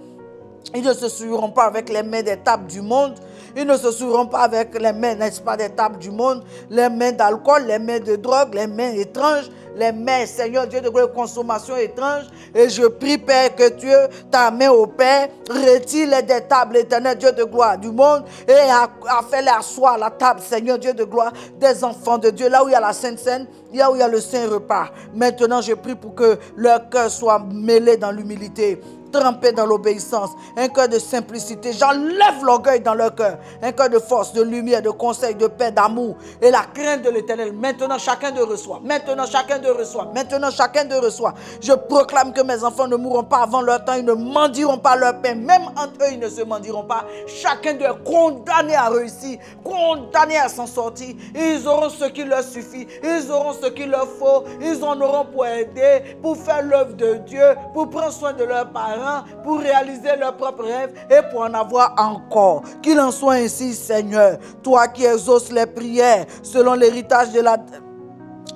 Ils ne se souilleront pas avec les mains des tables du monde. Ils ne se souilleront pas avec les mains, n'est-ce pas, des tables du monde, les mains d'alcool, les mains de drogue, les mains étranges, les mains, Seigneur Dieu de gloire, de consommation étrange. Et je prie, Père, que tu, ta main au Père, retire-les des tables, éternel Dieu de gloire du monde, et a fait-les asseoir à la table, Seigneur Dieu de gloire, des enfants de Dieu, là où il y a la Sainte Seine, là où il y a le Saint Repas. Maintenant, je prie pour que leur cœur soit mêlé dans l'humilité, trempé dans l'obéissance, un cœur de simplicité. J'enlève l'orgueil dans leur cœur, un cœur de force, de lumière, de conseil, de paix, d'amour et la crainte de l'Éternel. Maintenant, chacun d'eux reçoit. Maintenant, chacun d'eux reçoit. Maintenant, chacun d'eux reçoit. Je proclame que mes enfants ne mourront pas avant leur temps. Ils ne mendiront pas leur pain. Même entre eux, ils ne se mendiront pas. Chacun d'eux est condamné à réussir, condamné à s'en sortir. Ils auront ce qui leur suffit. Ils auront ce qu'il leur faut. Ils en auront pour aider, pour faire l'œuvre de Dieu, pour prendre soin de leurs parents, pour réaliser leurs propres rêves et pour en avoir encore. Qu'il en soit ainsi, Seigneur. Toi qui exauces les prières selon l'héritage de la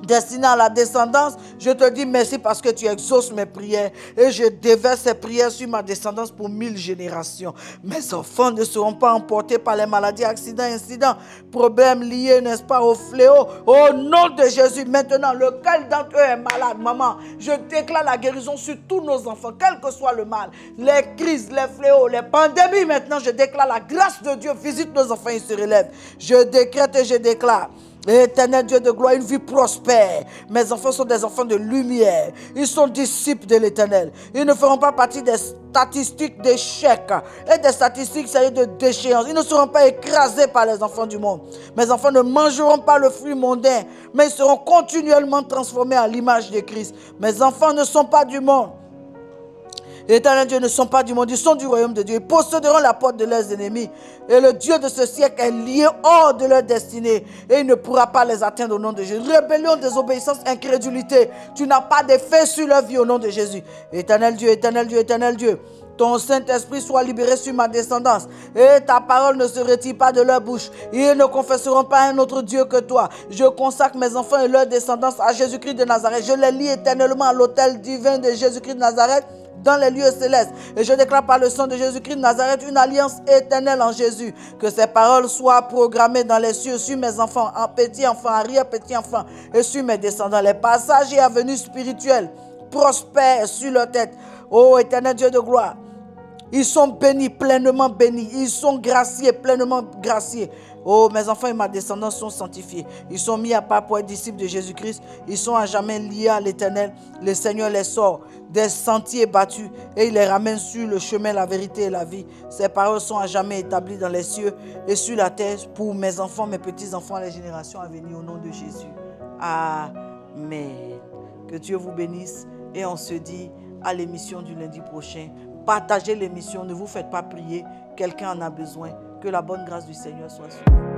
destiné à la descendance, je te dis merci parce que tu exauces mes prières et je déverse ces prières sur ma descendance pour 1000 générations. Mes enfants ne seront pas emportés par les maladies, accidents, incidents, problèmes liés, n'est-ce pas, au fléau. Au nom de Jésus, maintenant, lequel d'entre eux est malade, maman, je déclare la guérison sur tous nos enfants, quel que soit le mal, les crises, les fléaux, les pandémies. Maintenant, je déclare la grâce de Dieu visite nos enfants, ils se relèvent. Je décrète et je déclare Éternel Dieu de gloire, une vie prospère. Mes enfants sont des enfants de lumière. Ils sont disciples de l'Éternel. Ils ne feront pas partie des statistiques d'échec et des statistiques de déchéance. Ils ne seront pas écrasés par les enfants du monde. Mes enfants ne mangeront pas le fruit mondain, mais ils seront continuellement transformés à l'image de Christ. Mes enfants ne sont pas du monde. Éternel Dieu, ne sont pas du monde, ils sont du royaume de Dieu. Ils posséderont la porte de leurs ennemis. Et le Dieu de ce siècle est lié hors de leur destinée. Et il ne pourra pas les atteindre au nom de Jésus. Rébellion, désobéissance, incrédulité. Tu n'as pas d'effet sur leur vie au nom de Jésus. Éternel Dieu, éternel Dieu, éternel Dieu. Ton Saint-Esprit soit libéré sur ma descendance. Et ta parole ne se retire pas de leur bouche. Ils ne confesseront pas un autre Dieu que toi. Je consacre mes enfants et leur descendance à Jésus-Christ de Nazareth. Je les lie éternellement à l'autel divin de Jésus-Christ de Nazareth, dans les lieux célestes. Et je déclare par le sang de Jésus-Christ de Nazareth une alliance éternelle en Jésus. Que ces paroles soient programmées dans les cieux sur mes enfants, en petits enfants, arrière-petits enfants et sur mes descendants. Les passages et avenues spirituelles prospèrent sur leur tête. Ô éternel Dieu de gloire, ils sont bénis, pleinement bénis. Ils sont graciés, pleinement graciés. Oh, mes enfants et ma descendance sont sanctifiés. Ils sont mis à part pour être disciples de Jésus-Christ. Ils sont à jamais liés à l'Éternel. Le Seigneur les sort des sentiers battus et il les ramène sur le chemin, la vérité et la vie. Ces paroles sont à jamais établies dans les cieux et sur la terre pour mes enfants, mes petits-enfants, les générations à venir au nom de Jésus. Amen. Que Dieu vous bénisse et on se dit à l'émission du lundi prochain. Partagez l'émission, ne vous faites pas prier. Quelqu'un en a besoin. Que la bonne grâce du Seigneur soit sur vous.